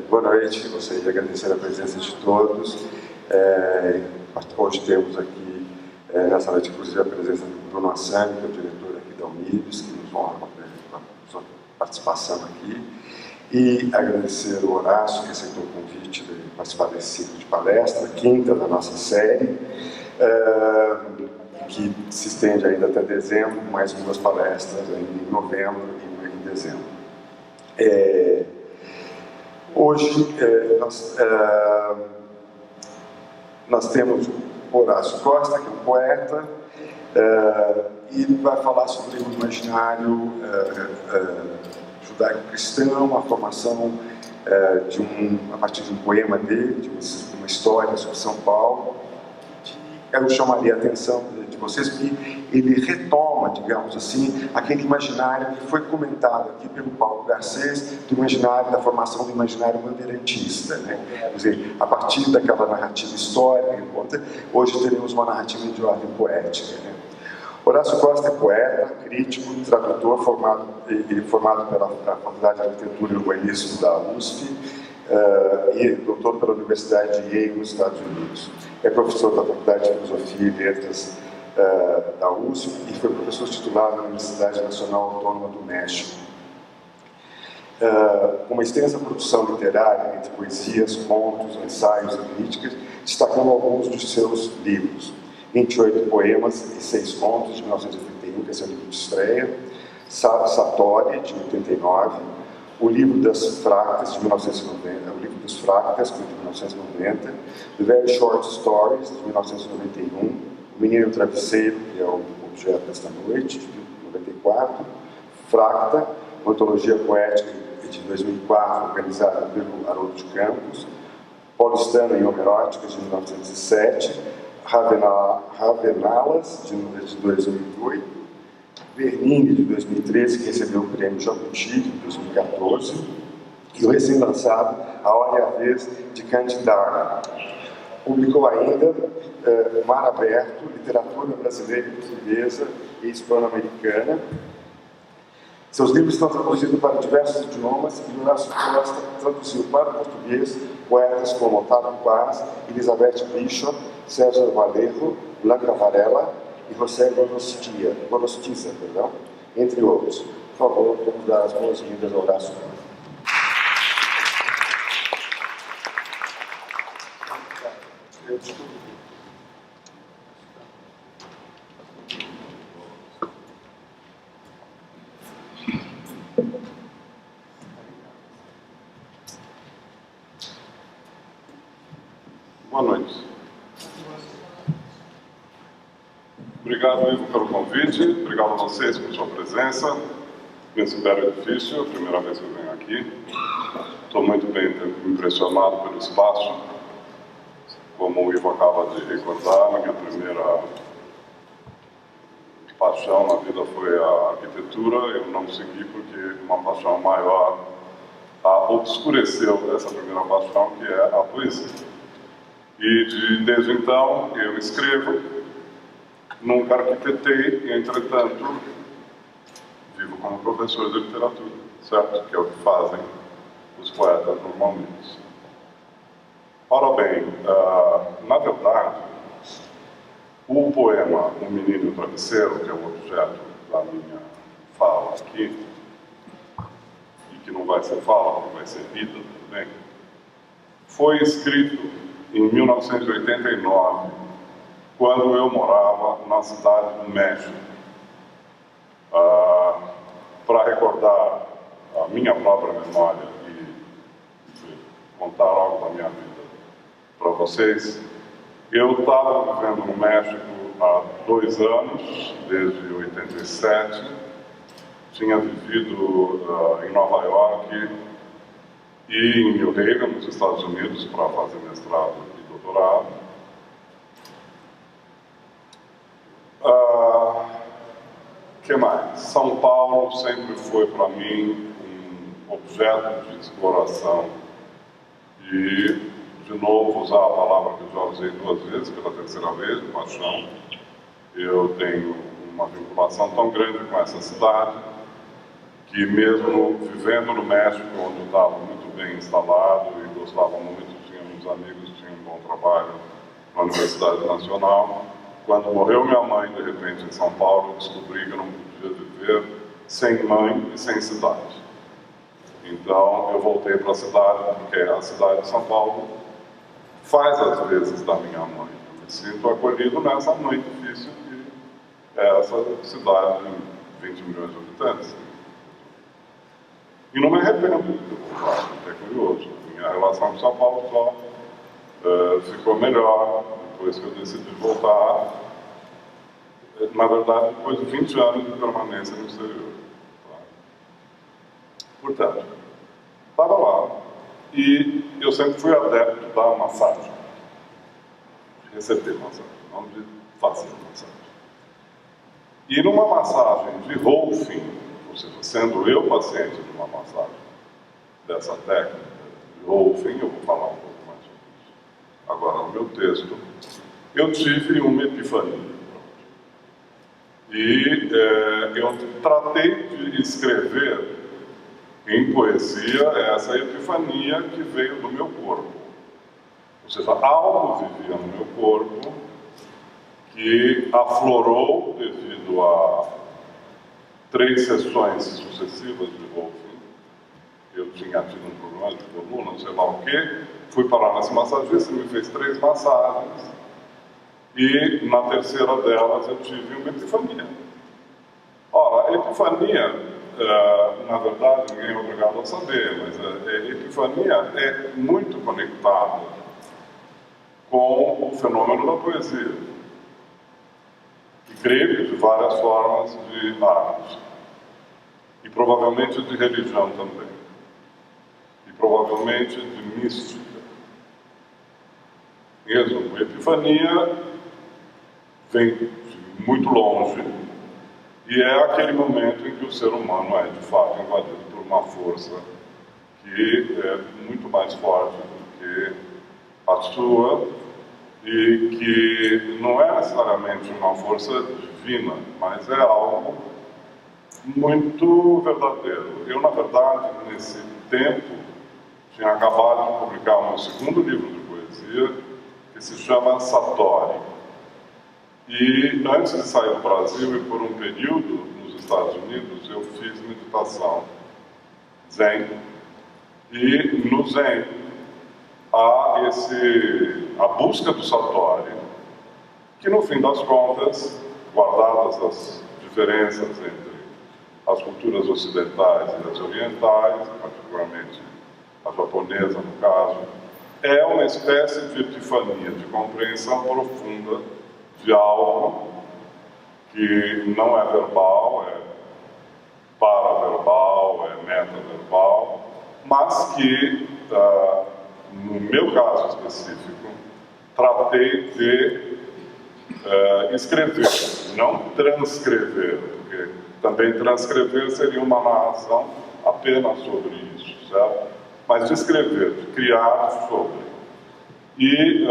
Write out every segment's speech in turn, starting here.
Boa noite, gostaria de agradecer a presença de todos. Hoje temos aqui, nessa noite, inclusive, a presença do Bruno Assani, que é o diretor aqui da Unidos, que nos honra com a sua participação aqui. E agradecer o Horácio, que aceitou o convite de participar desse ciclo de palestra, quinta da nossa série, que se estende ainda até dezembro, mais 2 palestras em novembro e em dezembro. Hoje nós temos o Horácio Costa, que é um poeta, e ele vai falar sobre o imaginário judaico-cristão, a formação a partir de um poema dele, de uma história sobre São Paulo, que eu chamaria a atenção de vocês, porque ele retoma, digamos assim, aquele imaginário que foi comentado aqui pelo Paulo Garcês, do imaginário, da formação do imaginário bandeirantista, né? Quer dizer, a partir daquela narrativa histórica, hoje teremos uma narrativa de ordem poética, né? Horácio Costa é poeta, crítico, tradutor, formado pela Faculdade de Arquitetura e Urbanismo da USP e doutor pela Universidade de Yale, nos Estados Unidos. É professor da Faculdade de Filosofia e Letras da USP e foi professor titular na Universidade Nacional Autônoma do México. Uma extensa produção literária entre poesias, contos, ensaios e críticas, destacando alguns dos seus livros. 28 poemas e 6 contos, de 1981, que é seu livro de estreia, Satori, de 89, o livro das Fractas, de 1990, o livro dos Fractas, de 1990, The Very Short Stories, de 1991, O Menino Travesseiro, que é o objeto desta noite, de 94, Fracta, uma antologia poética de 2004, organizada pelo Haroldo de Campos, Paulistana e Homeróticas, de 1907, Ravenalas, de 2008, Bernini, de 2013, que recebeu o prêmio Jabuti, de 2014, e o recém-lançado A Hora e a Vez, de Cândido. Publicou ainda Mar Aberto, Literatura Brasileira e Portuguesa e Hispano-Americana. Seus livros estão traduzidos para diversos idiomas e Horácio Costa traduziu para o português poetas como Otávio Paz, Elizabeth Bishop, César Valerro, Blanca Varela e José Gorostiza, entre outros. Por favor, vamos dar as boas-vindas ao Horácio Costa. Boa noite. Obrigado, Ivo, pelo convite. Obrigado a vocês por sua presença. Nesse belo edifício, é a primeira vez que eu venho aqui. Estou muito bem impressionado pelo espaço. Como o Ivo acaba de recordar, minha primeira paixão na vida foi a arquitetura. Eu não segui porque uma paixão maior obscureceu essa primeira paixão, que é a poesia. E desde então eu escrevo, nunca arquitetei e, entretanto, vivo como professor de literatura, certo? Que é o que fazem os poetas normalmente. Ora bem, na verdade, o poema O Menino e o Travesseiro, que é o objeto da minha fala aqui, e que não vai ser fala, porque vai ser vida também, foi escrito em 1989, quando eu morava na cidade do México. Para recordar a minha própria memória e contar algo da minha vida para vocês, eu estava vivendo no México há 2 anos, desde 87, tinha vivido em Nova York e em New Haven, nos Estados Unidos, para fazer mestrado e doutorado. Que mais? São Paulo sempre foi para mim um objeto de exploração e, de novo, usar a palavra que eu já usei 2 vezes, pela 3ª vez, paixão. Eu tenho uma vinculação tão grande com essa cidade que mesmo vivendo no México, onde eu estava muito bem instalado e gostava muito, tinha muitos amigos, tinha um bom trabalho na Universidade Nacional, quando morreu minha mãe, de repente, em São Paulo, eu descobri que eu não podia viver sem mãe e sem cidade. Então, eu voltei para a cidade, porque a cidade de São Paulo faz as vezes da minha mãe. Eu me sinto acolhido nessa mãe difícil que é essa cidade de 20 milhões de habitantes. E não me arrependo de ter voltado, é curioso. Minha relação com São Paulo só ficou melhor depois que eu decidi voltar. Na verdade, depois de 20 anos de permanência no exterior. Tá? Portanto, estava lá e eu sempre fui adepto da massagem. Receber massagem, não de fazer massagem. E numa massagem de Rolfing, ou seja, sendo eu paciente de uma massagem dessa técnica de Rolfing, eu vou falar um pouco mais sobre isso agora no meu texto, eu tive uma epifania. E eu tratei de escrever em poesia essa epifania que veio do meu corpo. Ou seja, algo vivia no meu corpo que aflorou devido a 3 sessões sucessivas de Rolfing. Eu tinha tido um problema de coluna, não sei lá o quê. Fui parar nesse massagista, me fez 3 massagens. E na terceira delas eu tive uma epifania. Ora, a epifania, na verdade, ninguém é obrigado a saber, mas a epifania é muito conectada com o fenômeno da poesia. E creio de várias formas de arte. E provavelmente de religião também. E provavelmente de mística. Mesmo, a epifania vem de muito longe e é aquele momento em que o ser humano é, de fato, invadido por uma força que é muito mais forte do que a sua e que não é necessariamente uma força divina, mas é algo muito verdadeiro. Eu, na verdade, nesse tempo, tinha acabado de publicar o meu segundo livro de poesia, que se chama Satori. E antes de sair do Brasil e por um período nos Estados Unidos, eu fiz meditação Zen. E no Zen há a busca do Satori, que no fim das contas, guardadas as diferenças entre as culturas ocidentais e as orientais, particularmente a japonesa no caso, é uma espécie de epifania, de compreensão profunda de algo que não é verbal, é paraverbal, é metaverbal, mas que, no meu caso específico, tratei de escrever, não transcrever, porque também transcrever seria uma narração apenas sobre isso, certo? Mas de escrever, de criar sobre. E,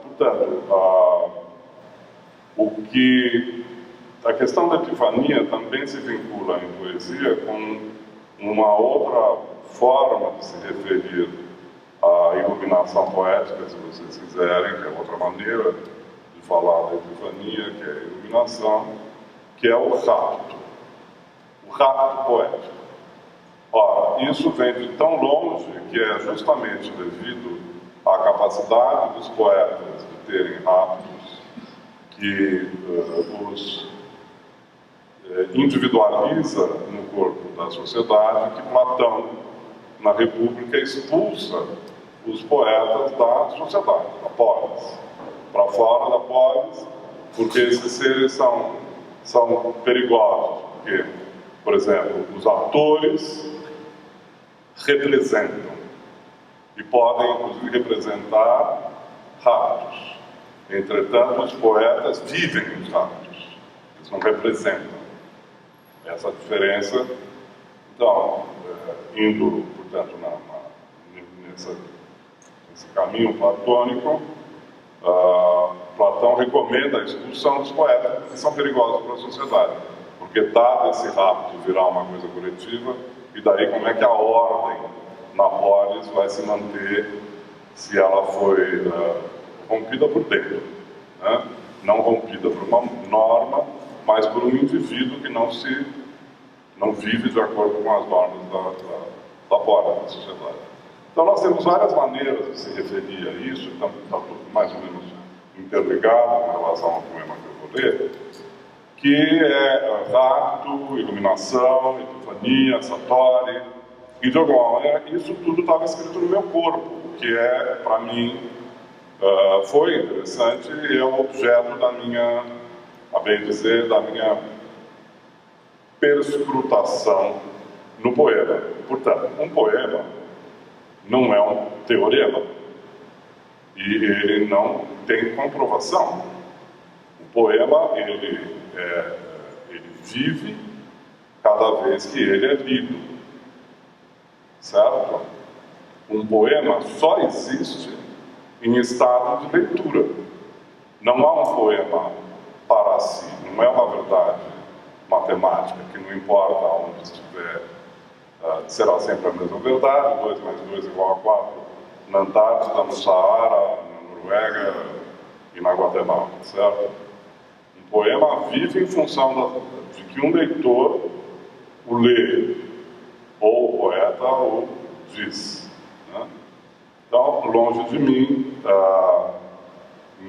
portanto, a questão da epifania também se vincula em poesia com uma outra forma de se referir à iluminação poética, se vocês quiserem, que é outra maneira de falar da epifania, que é a iluminação, que é o rapto poético. Ora, isso vem de tão longe que é justamente devido à capacidade dos poetas de terem raptos que os individualiza no corpo da sociedade, que Platão, na República, expulsa os poetas da sociedade, da polis, para fora da polis, porque esses seres são perigosos. Porque, por exemplo, os atores representam e podem, inclusive, representar raptos. Entretanto, os poetas vivem os raptos, eles não representam. Essa diferença, então, indo, portanto, nesse caminho platônico, Platão recomenda a expulsão dos poetas, que são perigosos para a sociedade, porque porque dado esse rapto virar uma coisa coletiva, e daí como é que a ordem na polis vai se manter se ela foi rompida por dentro, né? Não rompida por uma norma, mas por um indivíduo que não vive de acordo com as normas da polis, da sociedade. Então nós temos várias maneiras de se referir a isso, está tudo mais ou menos interligado em relação ao poema que eu vou ler, que é rapto, iluminação, epifania, satori, e de alguma maneira isso tudo estava escrito no meu corpo, o que é, para mim, foi interessante e é o objeto da minha, a bem dizer, da minha perscrutação no poema. Portanto, um poema não é um teorema e ele não tem comprovação. O poema, ele vive cada vez que ele é lido, certo? Um poema só existe em estado de leitura. Não há um poema para si, não é uma verdade matemática que não importa onde estiver, será sempre a mesma verdade, 2 mais 2 igual a 4, na Antártida, no Saara, na Noruega e na Guatemala, certo? Um poema vive em função de que um leitor o lê, ou o poeta o diz, né? Então, longe de mim,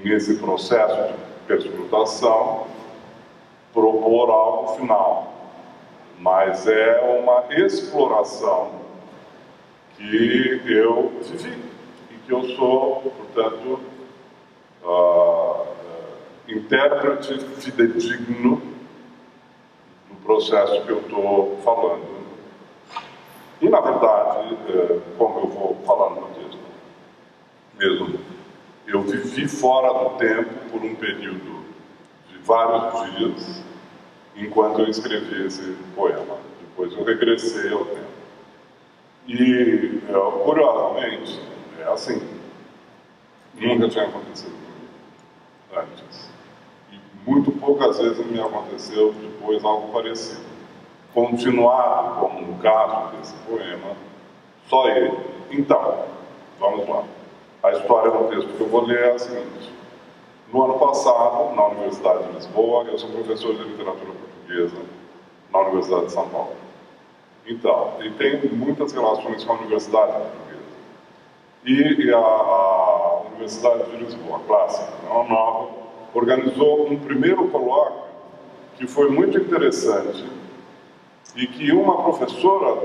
nesse processo de perscrutação, propor algo final, mas é uma exploração que eu vivi e que eu sou, portanto, intérprete fidedigno do processo que eu estou falando. E, na verdade, como eu vou falar no texto mesmo, eu vivi fora do tempo por um período de vários dias, enquanto eu escrevi esse poema. Depois eu regressei ao tempo. E, curiosamente, é assim, nunca tinha acontecido comigo antes. E muito poucas vezes me aconteceu depois algo parecido. Continuado, como no caso desse poema, só ele. Então, vamos lá. A história do texto que eu vou ler é a seguinte. No ano passado, na Universidade de Lisboa, eu sou professor de literatura portuguesa na Universidade de São Paulo. Então, e tem muitas relações com a Universidade Portuguesa. E a Universidade de Lisboa, clássica, uma nova, organizou um primeiro colóquio que foi muito interessante e que uma professora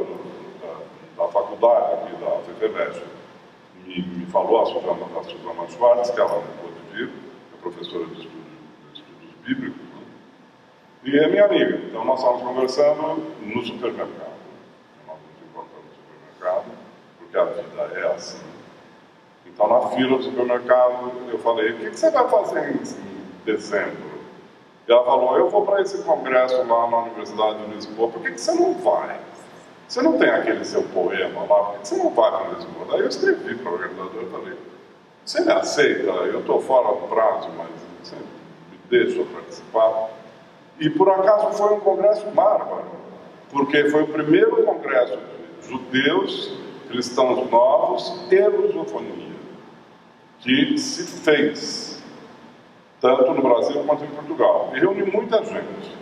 da faculdade aqui da FEFEMEST me falou, a Suzana Schwartz, que ela não pôde vir, é professora de estudos bíblicos, né? E é minha amiga. Então nós estávamos conversando no supermercado. Nós nos encontramos no supermercado, porque a vida é assim. Então na fila do supermercado eu falei, o que você vai fazer em dezembro? E ela falou, eu vou para esse congresso lá na Universidade de Lisboa, por que você não vai? Você não tem aquele seu poema lá, por que você não vai para Lisboa? Daí eu escrevi para o organizador e falei, você me aceita? Eu estou fora do prazo, mas você me deixa participar? E por acaso foi um congresso bárbaro, porque foi o primeiro congresso de judeus, cristãos novos e lusofonia que se fez, tanto no Brasil quanto em Portugal. E reuniu muita gente,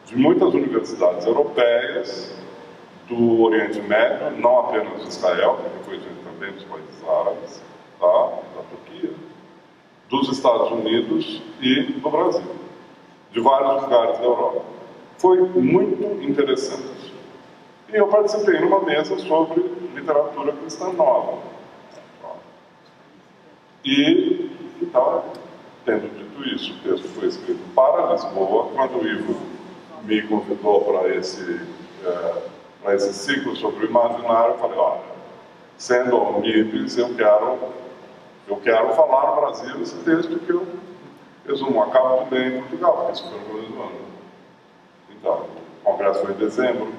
de muitas universidades europeias, do Oriente Médio, não apenas de Israel, porque foi gente também dos países árabes, tá? Da Turquia, dos Estados Unidos e do Brasil, de vários lugares da Europa. Foi muito interessante. E eu participei numa mesa sobre literatura cristã nova. E, então, tendo dito isso, o texto foi escrito para Lisboa. Quando o Ivo me convidou para esse ciclo sobre o imaginário, eu falei, olha, sendo omnibus, eu quero falar no Brasil esse texto que eu resumo, acabo de ler em Portugal, porque isso foi no começo do ano. Então, o congresso foi em dezembro,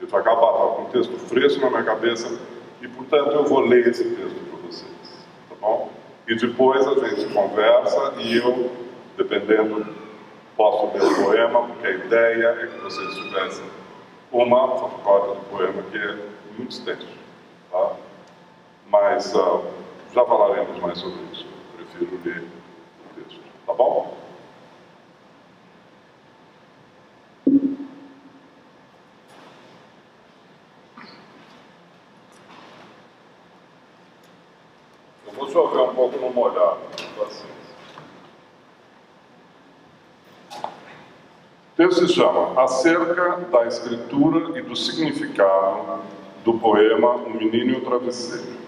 eu tinha acabado, estava com um texto fresco na minha cabeça, e, portanto, eu vou ler esse texto para vocês, tá bom? E depois a gente conversa e eu, dependendo posso ler o poema, porque a ideia é que vocês tivessem uma fotocópia do poema, que é muito extenso, tá? Mas já falaremos mais sobre isso. Eu prefiro ler o texto, tá bom? Eu vou chover um pouco no molhado, paciência. O texto se chama Acerca da Escritura e do Significado do poema O Menino e o Travesseiro.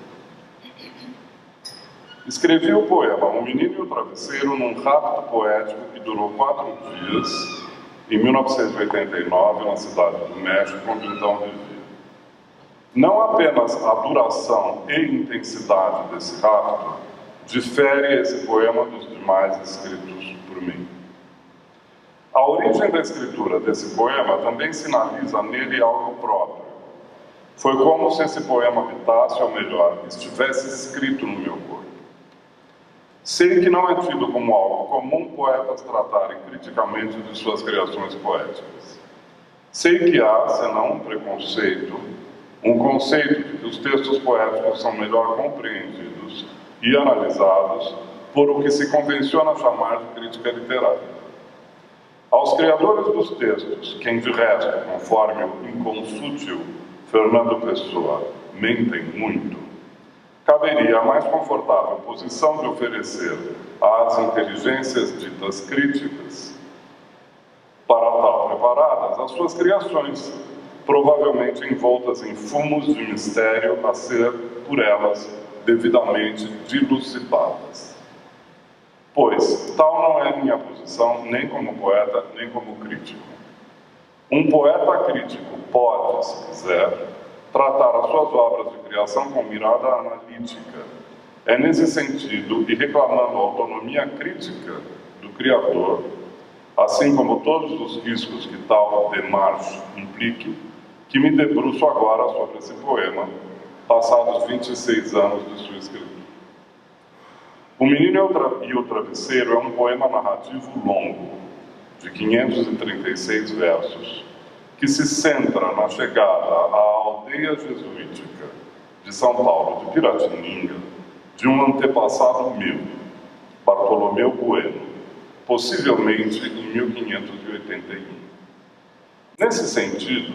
Escrevi o poema O Menino e o Travesseiro num rapto poético que durou 4 dias, em 1989, na cidade do México, onde então vivia. Não apenas a duração e intensidade desse rapto difere esse poema dos demais escritos por mim. A origem da escritura desse poema também sinaliza nele algo próprio. Foi como se esse poema habitasse, ou melhor, estivesse escrito no meu corpo. Sei que não é tido como algo comum poetas tratarem criticamente de suas criações poéticas. Sei que há, senão um preconceito, um conceito de que os textos poéticos são melhor compreendidos e analisados por o que se convenciona chamar de crítica literária. Aos criadores dos textos, quem de resto, conforme o inconsútil Fernando Pessoa, mentem muito, caberia a mais confortável posição de oferecer às inteligências ditas críticas, para tal preparadas, as suas criações, provavelmente envoltas em fumos de mistério a ser, por elas, devidamente dilucidadas. Pois tal não é minha posição, nem como poeta, nem como crítico. Um poeta crítico pode, se quiser, tratar as suas obras de criação com mirada analítica. É nesse sentido, e reclamando a autonomia crítica do criador, assim como todos os riscos que tal démarche implique, que me debruço agora sobre esse poema, passados 26 anos de sua escritura. O Menino e o Travesseiro é um poema narrativo longo, de 536 versos, que se centra na chegada à aldeia jesuítica de São Paulo de Piratininga de um antepassado meu, Bartolomeu Bueno, possivelmente em 1581. Nesse sentido,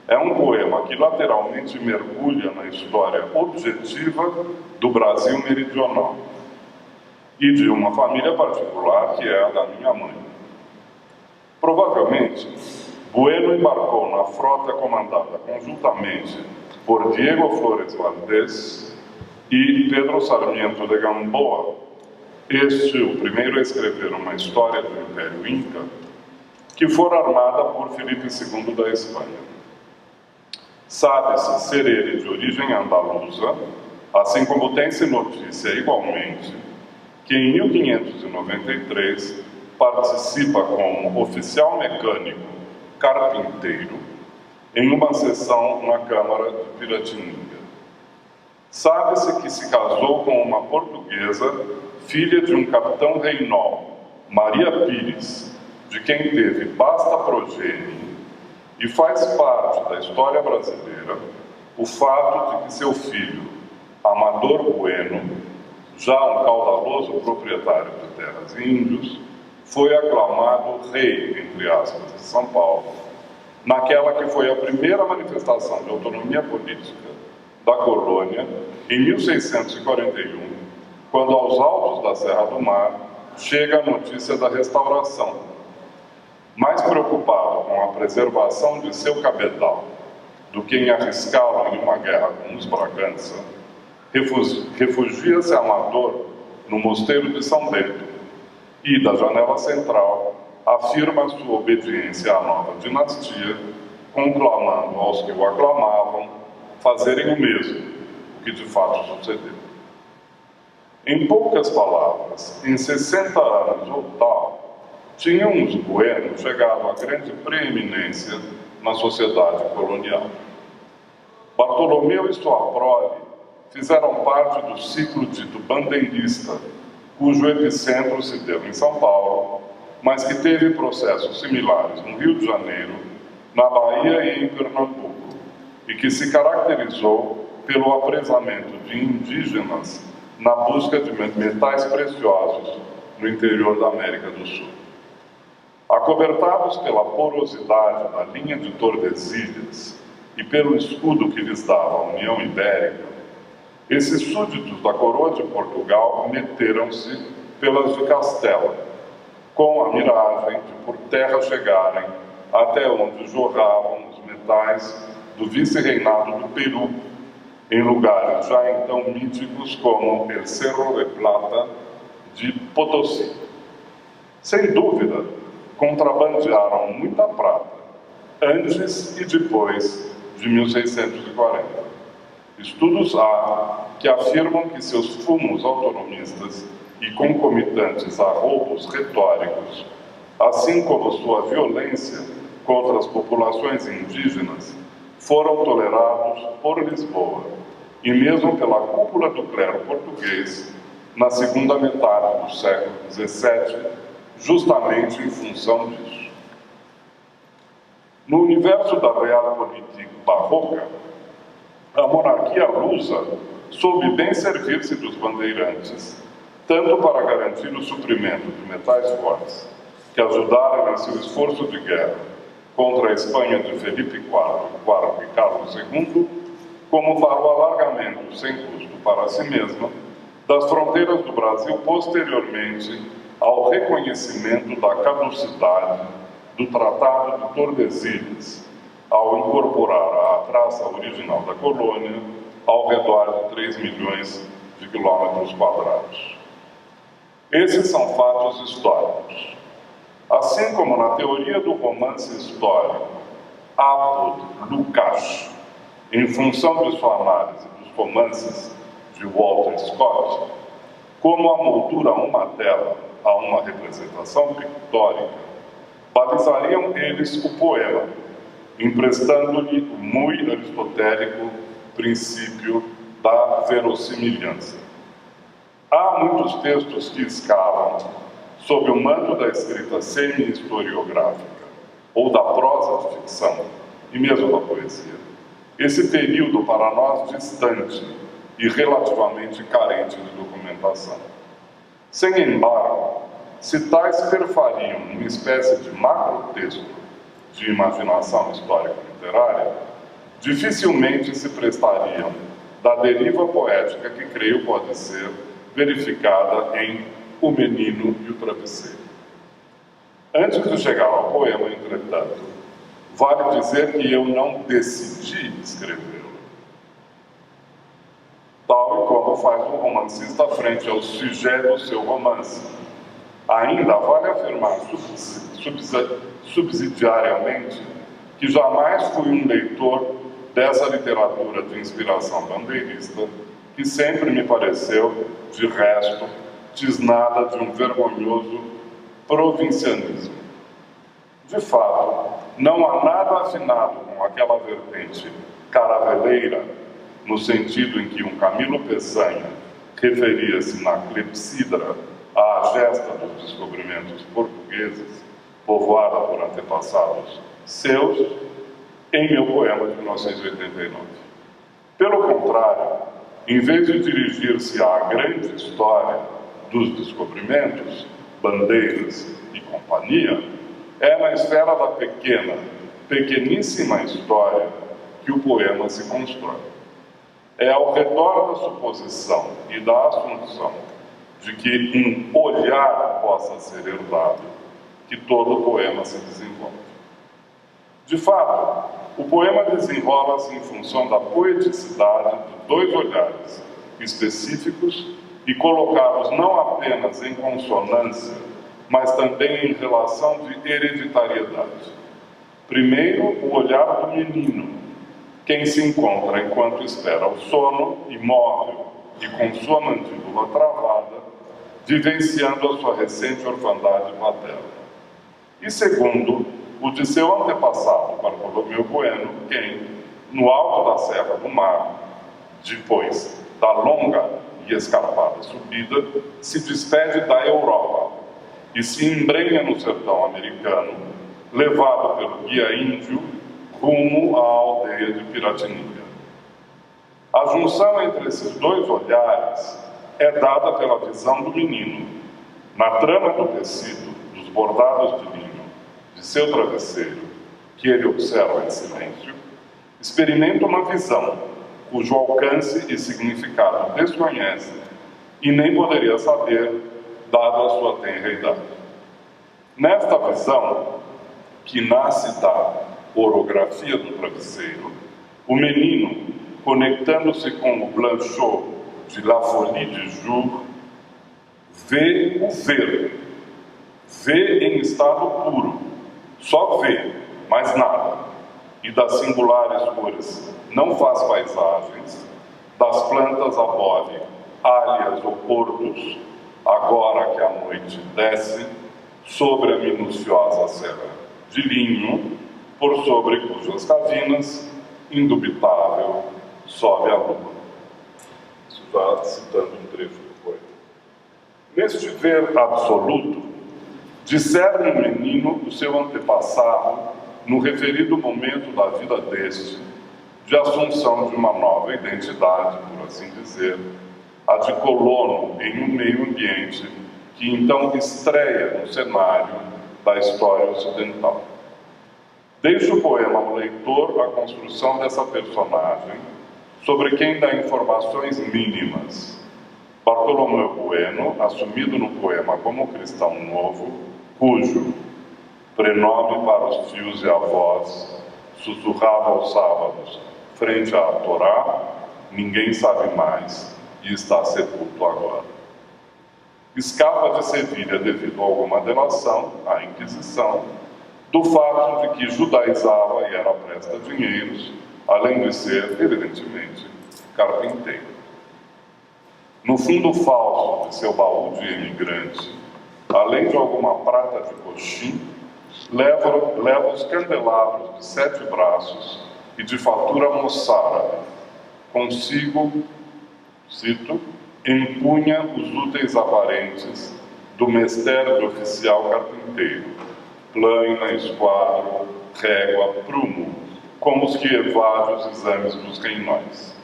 é um poema que lateralmente mergulha na história objetiva do Brasil meridional e de uma família particular que é a da minha mãe. Provavelmente, Bueno embarcou na frota comandada conjuntamente por Diego Flores Valdés e Pedro Sarmiento de Gamboa, este o primeiro a escrever uma história do Império Inca, que fora armada por Filipe II da Espanha. Sabe-se ser ele de origem andaluza, assim como tem-se notícia igualmente que em 1593 participa como oficial mecânico carpinteiro em uma sessão na Câmara de Piratininga. Sabe-se que se casou com uma portuguesa, filha de um capitão reinol, Maria Pires, de quem teve vasta progênie, e faz parte da história brasileira o fato de que seu filho, Amador Bueno, já um caudaloso proprietário de terras e índios, foi aclamado rei, entre aspas, de São Paulo, naquela que foi a primeira manifestação de autonomia política da colônia, em 1641, quando aos altos da Serra do Mar chega a notícia da restauração. Mais preocupado com a preservação de seu cabedal do que em arriscá-lo em uma guerra com os Bragança, refugia-se Amador no mosteiro de São Bento e, da janela central, afirma sua obediência à nova dinastia, conclamando aos que o aclamavam fazerem o mesmo, o que de fato sucedeu. Em poucas palavras, em 60 anos ou tal, tinham os Bueno chegado à grande preeminência na sociedade colonial. Bartolomeu e sua prole fizeram parte do ciclo dito bandeirista, cujo epicentro se deu em São Paulo, mas que teve processos similares no Rio de Janeiro, na Bahia e em Pernambuco, e que se caracterizou pelo apresamento de indígenas na busca de metais preciosos no interior da América do Sul. Acobertados pela porosidade da linha de Tordesilhas e pelo escudo que lhes dava a União Ibérica, esses súditos da coroa de Portugal meteram-se pelas de Castela, com a miragem de por terra chegarem até onde jorravam os metais do vice-reinado do Peru, em lugares já então míticos como el Cerro de Plata de Potosí. Sem dúvida, contrabandearam muita prata, antes e depois de 1640. Estudos há que afirmam que seus fumos autonomistas e concomitantes a roubos retóricos, assim como sua violência contra as populações indígenas, foram tolerados por Lisboa e mesmo pela cúpula do clero português na segunda metade do século XVII, justamente em função disso. No universo da realpolitik barroca, a monarquia lusa soube bem servir-se dos bandeirantes, tanto para garantir o suprimento de metais fortes, que ajudaram em seu esforço de guerra contra a Espanha de Felipe IV e Carlos II, como para o alargamento sem custo para si mesma das fronteiras do Brasil posteriormente ao reconhecimento da caducidade do Tratado de Tordesilhas, ao incorporar a traça original da colônia ao redor de 3 milhões de quilômetros quadrados. Esses são fatos históricos. Assim como na teoria do romance histórico, Apod Lukács, em função de sua análise dos romances de Walter Scott, como a moldura a uma tela a uma representação pictórica, balizariam eles o poema, emprestando-lhe o muito aristotélico princípio da verossimilhança. Há muitos textos que escalam sob o manto da escrita semi-historiográfica ou da prosa de ficção, e mesmo da poesia, esse período para nós distante e relativamente carente de documentação. Sem embargo, se tais perfariam uma espécie de macrotexto de imaginação histórico-literária, dificilmente se prestariam da deriva poética que creio pode ser verificada em O Menino e o Travesseiro. Antes de chegar ao poema, entretanto, vale dizer que eu não decidi escrevê-lo, tal e como faz um romancista frente ao sujet do seu romance. Ainda vale afirmar subsidiariamente que jamais fui um leitor dessa literatura de inspiração bandeirista, que sempre me pareceu, de resto, tisnada de um vergonhoso provincianismo. De fato, não há nada afinado com aquela vertente caraveleira, no sentido em que um Camilo Peçanha referia-se na Clepsidra à gesta dos descobrimentos portugueses, povoada por antepassados seus, em meu poema de 1989. Pelo contrário, em vez de dirigir-se à grande história dos descobrimentos, bandeiras e companhia, é na esfera da pequeníssima história que o poema se constrói. É ao redor da suposição e da assunção de que um olhar possa ser herdado que todo o poema se desenvolve. De fato, o poema desenrola-se em função da poeticidade de dois olhares específicos e colocados não apenas em consonância, mas também em relação de hereditariedade. Primeiro, o olhar do menino, quem se encontra enquanto espera o sono, imóvel e com sua mandíbula travada, vivenciando a sua recente orfandade materna. E segundo, o de seu antepassado, Bartolomeu Bueno, quem, no alto da Serra do Mar, depois da longa e escarpada subida, se despede da Europa e se embrenha no sertão americano, levado pelo guia índio rumo à aldeia de Piratininga. A junção entre esses dois olhares é dada pela visão do menino. Na trama do tecido, dos bordados de linho, de seu travesseiro, que ele observa em silêncio, experimenta uma visão cujo alcance e significado desconhece e nem poderia saber, dado a sua tenra idade. Nesta visão, que nasce da orografia do travesseiro, o menino, conectando-se com o Blanchot de La Folie de Jour, vê o ver, vê em estado puro, só vê, mais nada, e das singulares cores não faz paisagens, das plantas above, alhas ou portos, agora que a noite desce sobre a minuciosa serra de linho, por sobre cujas cavinas, indubitável, sobe a lua. Isso já citando um trecho do poema. Neste ver absoluto, discerne o menino o seu antepassado no referido momento da vida deste, de assunção de uma nova identidade, por assim dizer, a de colono em um meio ambiente que então estreia no cenário da história ocidental. Deixa o poema ao leitor a construção dessa personagem, sobre quem dá informações mínimas. Bartolomeu Bueno, assumido no poema como cristão novo, cujo prenome para os tios e avós sussurrava aos sábados, frente à Torá, ninguém sabe mais, e está sepulto agora. Escapa de Sevilha devido a alguma delação, à Inquisição, do fato de que judaizava e era presta-dinheiros, além de ser, evidentemente, carpinteiro. No fundo falso de seu baú de imigrante, além de alguma prata de coxim, leva os candelabros de 7 braços e de fatura moçárabe. Consigo, cito, empunha os úteis aparentes do mestério de oficial carpinteiro, plana, esquadro, régua, prumo, como os que evadem os exames dos reinóis.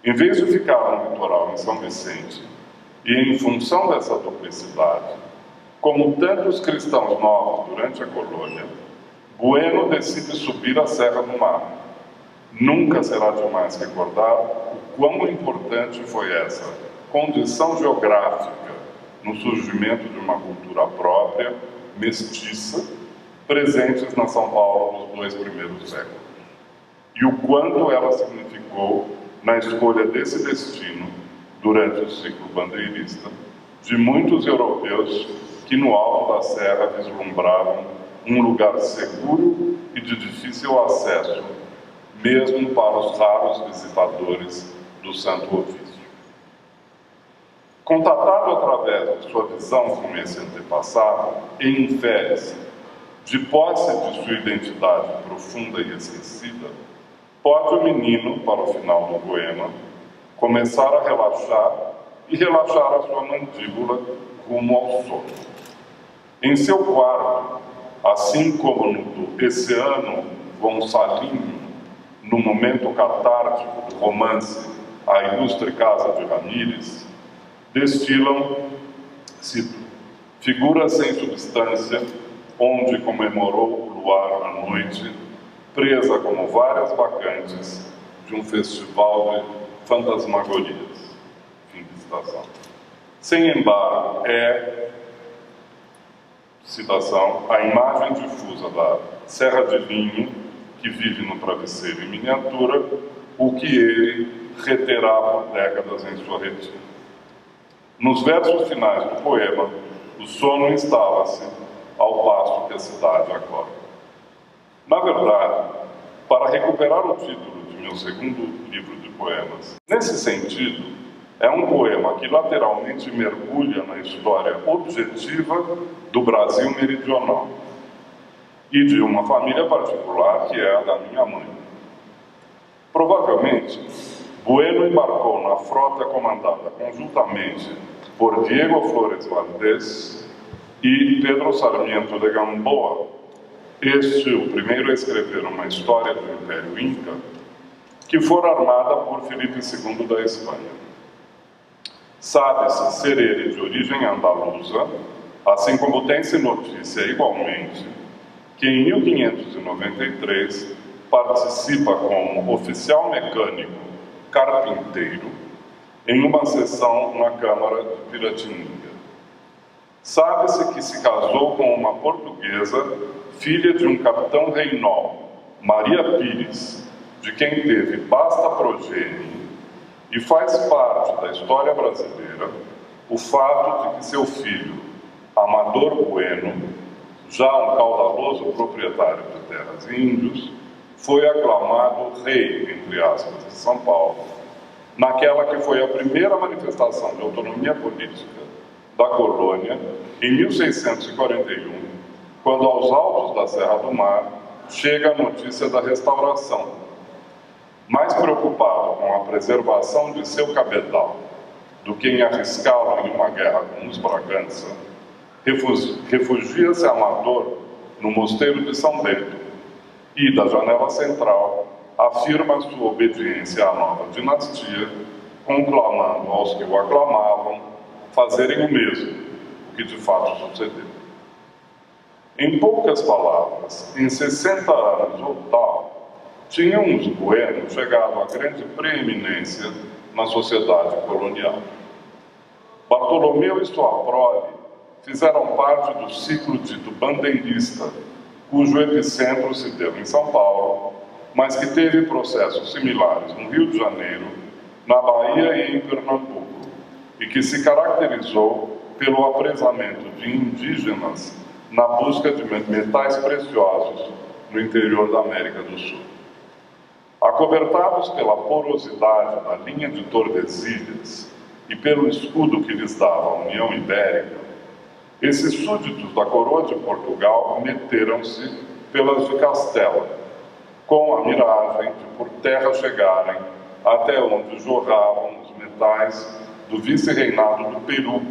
Em vez de ficar no litoral em São Vicente, e em função dessa duplicidade, como tantos cristãos novos durante a colônia, Bueno decide subir a Serra do Mar. Nunca será demais recordar o quão importante foi essa condição geográfica no surgimento de uma cultura própria, mestiça, presentes na São Paulo nos 2 primeiros séculos. E o quanto ela significou na escolha desse destino, durante o ciclo bandeirista, de muitos europeus que no alto da serra vislumbravam um lugar seguro e de difícil acesso, mesmo para os raros visitadores do Santo Ofício. Contatado através de sua visão com esse antepassado, e infere-se, de posse de sua identidade profunda e esquecida, pode o menino, para o final do poema, começar a relaxar e relaxar a sua mandíbula rumo ao sono. Em seu quarto, assim como no do Esse Ano Gonçalinho, no momento catártico do romance A Ilustre Casa de Ramírez, destilam, cito, figuras sem substância, onde comemorou o luar à noite, presa como várias bacantes de um festival de fantasmagorias. Fim de citação. Sem embargo, citação, a imagem difusa da Serra de Linho, que vive no travesseiro em miniatura, o que ele reterá por décadas em sua retina. Nos versos finais do poema, o sono instala-se ao passo que a cidade acorda. Na verdade, para recuperar o título de meu segundo livro de poemas, nesse sentido, é um poema que lateralmente mergulha na história objetiva do Brasil meridional e de uma família particular que é a da minha mãe. Provavelmente, Bueno embarcou na frota comandada conjuntamente por Diego Flores Valdés e Pedro Sarmiento de Gamboa, este o primeiro a escrever uma história do Império Inca, que fora armada por Filipe II da Espanha. Sabe-se ser ele de origem andaluza, assim como tem-se notícia igualmente que em 1593 participa como oficial mecânico carpinteiro em uma sessão na Câmara de Piratininga. Sabe-se que se casou com uma portuguesa, filha de um capitão reinol, Maria Pires, de quem teve vasta progênie, e faz parte da história brasileira o fato de que seu filho, Amador Bueno, já um caudaloso proprietário de terras e índios, foi aclamado rei, entre aspas, de São Paulo, naquela que foi a primeira manifestação de autonomia política da colônia, em 1641, quando aos altos da Serra do Mar chega a notícia da restauração. Mais preocupado com a preservação de seu cabedal do que em arriscá-lo em uma guerra com os Bragança, refugia-se Amador no mosteiro de São Bento e, da janela central, afirma sua obediência à nova dinastia, conclamando aos que o aclamavam fazerem o mesmo, o que de fato sucedeu. Em poucas palavras, em 60 anos ou tal, tinham os Bueno chegado a grande preeminência na sociedade colonial. Bartolomeu e sua prole fizeram parte do ciclo dito bandeirista, cujo epicentro se deu em São Paulo, mas que teve processos similares no Rio de Janeiro, na Bahia e em Pernambuco, e que se caracterizou pelo apresamento de indígenas na busca de metais preciosos no interior da América do Sul. Acobertados pela porosidade da linha de Tordesilhas e pelo escudo que lhes dava a União Ibérica, esses súditos da coroa de Portugal meteram-se pelas de Castela, com a miragem de por terra chegarem até onde jorravam os metais do vice-reinado do Peru,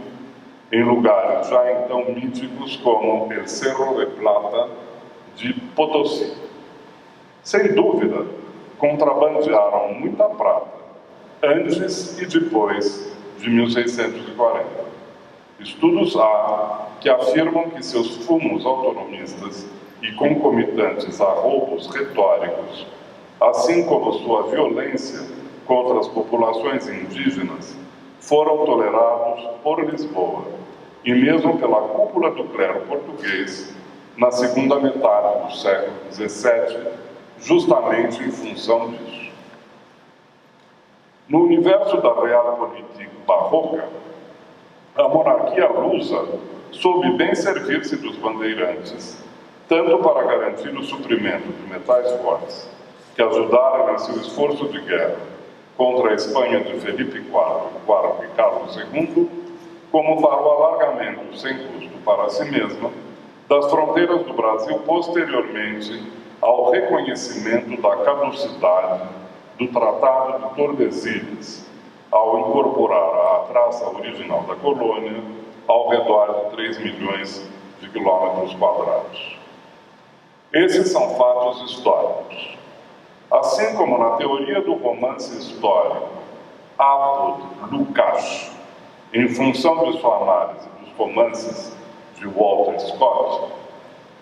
em lugares já então míticos como el Cerro de Plata de Potosí. Sem dúvida, contrabandearam muita prata, antes e depois de 1640. Estudos há que afirmam que seus fumos autonomistas e concomitantes a roubos retóricos, assim como sua violência contra as populações indígenas, foram tolerados por Lisboa e mesmo pela cúpula do clero português na segunda metade do século XVII, justamente em função disso. No universo da realpolitik barroca, a monarquia lusa soube bem servir-se dos bandeirantes, tanto para garantir o suprimento de metais fortes, que ajudaram em seu esforço de guerra contra a Espanha de Felipe IV e Carlos II, como para o alargamento sem custo para si mesma das fronteiras do Brasil posteriormente ao reconhecimento da caducidade do Tratado de Tordesilhas, ao incorporar a traça original da colônia ao redor de 3 milhões de quilômetros quadrados. Esses são fatos históricos. Assim como na teoria do romance histórico, Apod Lukács, em função de sua análise dos romances de Walter Scott,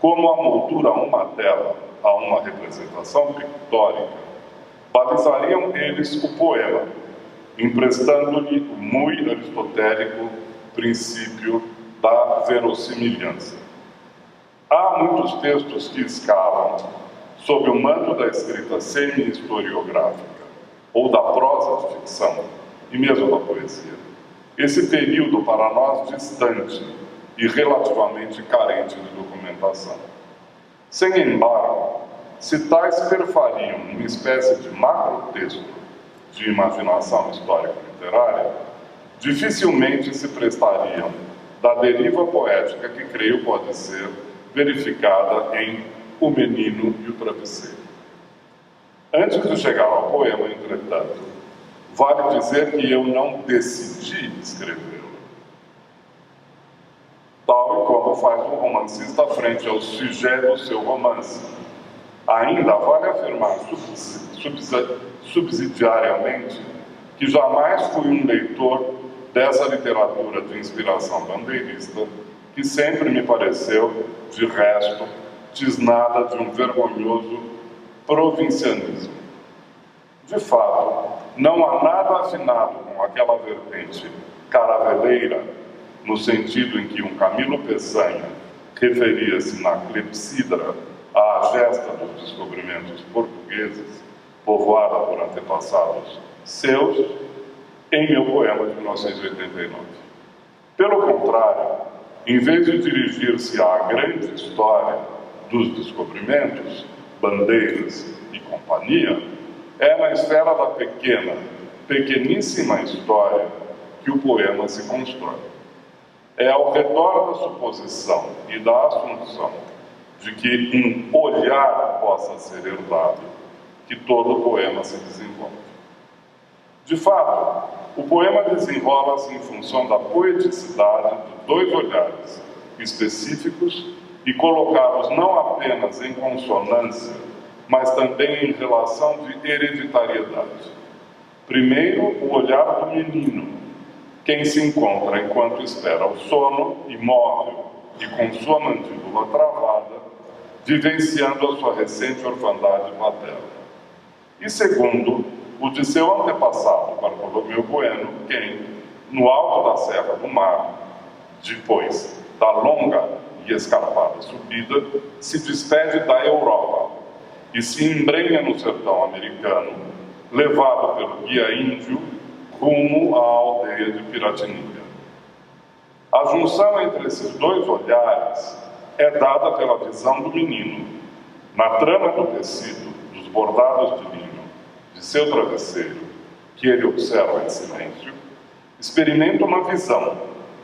como a moldura a uma tela a uma representação pictórica, balizariam eles o poema, emprestando-lhe o muito aristotélico princípio da verossimilhança. Há muitos textos que escalam sob o manto da escrita semi-historiográfica ou da prosa de ficção, e mesmo da poesia, esse período para nós distante e relativamente carente de documentação. Sem embargo, se tais perfariam uma espécie de macrotexto de imaginação histórico-literária, dificilmente se prestariam da deriva poética que creio pode ser verificada em O Menino e o Travesseiro. Antes de chegar ao poema, entretanto, vale dizer que eu não decidi escrevê-lo, modo faz o romancista frente ao sujet do seu romance. Ainda vale afirmar subsidiariamente que jamais fui um leitor dessa literatura de inspiração bandeirista, que sempre me pareceu, de resto, tisnada de um vergonhoso provincianismo. De fato, não há nada afinado com aquela vertente caraveleira, no sentido em que um Camilo Peçanha referia-se na Clepsidra à gesta dos descobrimentos portugueses, povoada por antepassados seus, em meu poema de 1989. Pelo contrário, em vez de dirigir-se à grande história dos descobrimentos, bandeiras e companhia, é na esfera da pequeníssima história que o poema se constrói. É ao redor da suposição e da assunção de que um olhar possa ser herdado que todo o poema se desenvolve. De fato, o poema desenrola-se em função da poeticidade de dois olhares específicos e colocados não apenas em consonância, mas também em relação de hereditariedade. Primeiro, o olhar do menino, quem se encontra enquanto espera o sono, imóvel e com sua mandíbula travada, vivenciando a sua recente orfandade materna. E segundo, o de seu antepassado, Bartolomeu Bueno, quem, no alto da Serra do Mar, depois da longa e escarpada subida, se despede da Europa e se embrenha no sertão americano, levado pelo guia índio rumo à aldeia de Piratininga. A junção entre esses dois olhares é dada pela visão do menino, na trama do tecido, dos bordados de linho, de seu travesseiro, que ele observa em silêncio, experimenta uma visão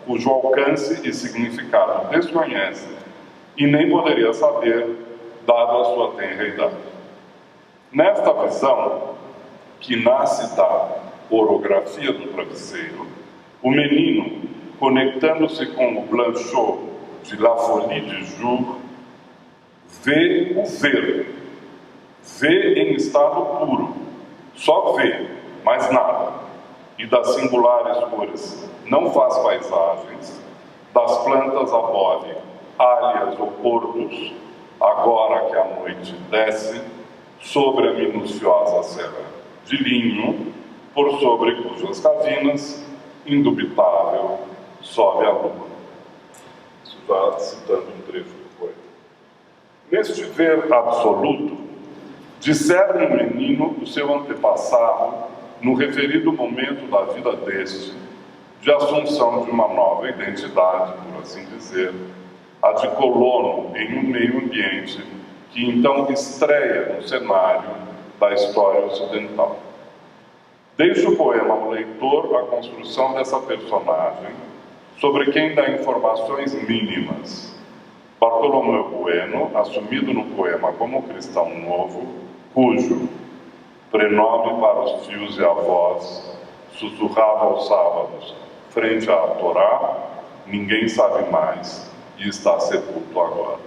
cujo alcance e significado desconhece e nem poderia saber, dada a sua tenra idade. Nesta visão, que nasce da orografia do travesseiro, o menino, conectando-se com o Blanchot de La Folie de Jour, vê o ver, vê em estado puro, só vê, mais nada, e das singulares cores não faz paisagens, das plantas above, alhas ou portos, agora que a noite desce sobre a minuciosa serra de linho, por sobre cujas cavinas, indubitável, sobe a lua. Isso já citando um trecho do poema. Neste ver absoluto, discerne o menino o seu antepassado no referido momento da vida deste, de assunção de uma nova identidade, por assim dizer, a de colono em um meio ambiente que então estreia no cenário da história ocidental. Deixa o poema ao leitor a construção dessa personagem, sobre quem dá informações mínimas. Bartolomeu Bueno, assumido no poema como cristão novo, cujo prenome para os tios e avós sussurrava aos sábados, frente à Torá, ninguém sabe mais, e está sepulto agora.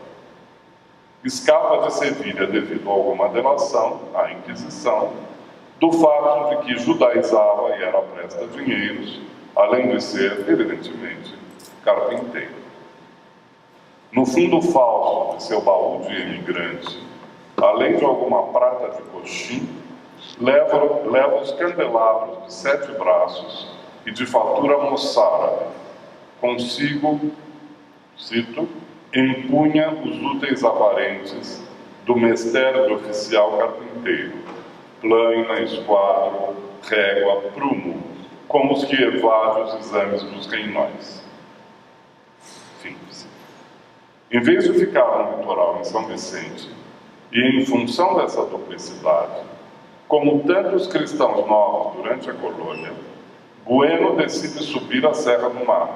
Escapa de Sevilha devido a alguma delação, à Inquisição, do fato de que judaizava e era presta-dinheiros, além de ser, evidentemente, carpinteiro. No fundo falso de seu baú de imigrante, além de alguma prata de coxim, leva os candelabros de 7 braços e de fatura moçárabe. Consigo, cito, empunha os úteis aparentes do mestério de oficial carpinteiro, plana, esquadro, régua, prumo, como os que evadem os exames dos reinóis. Fim. Em vez de ficar no litoral em São Vicente, e em função dessa duplicidade, como tantos cristãos novos durante a colônia, Bueno decide subir a Serra do Mar.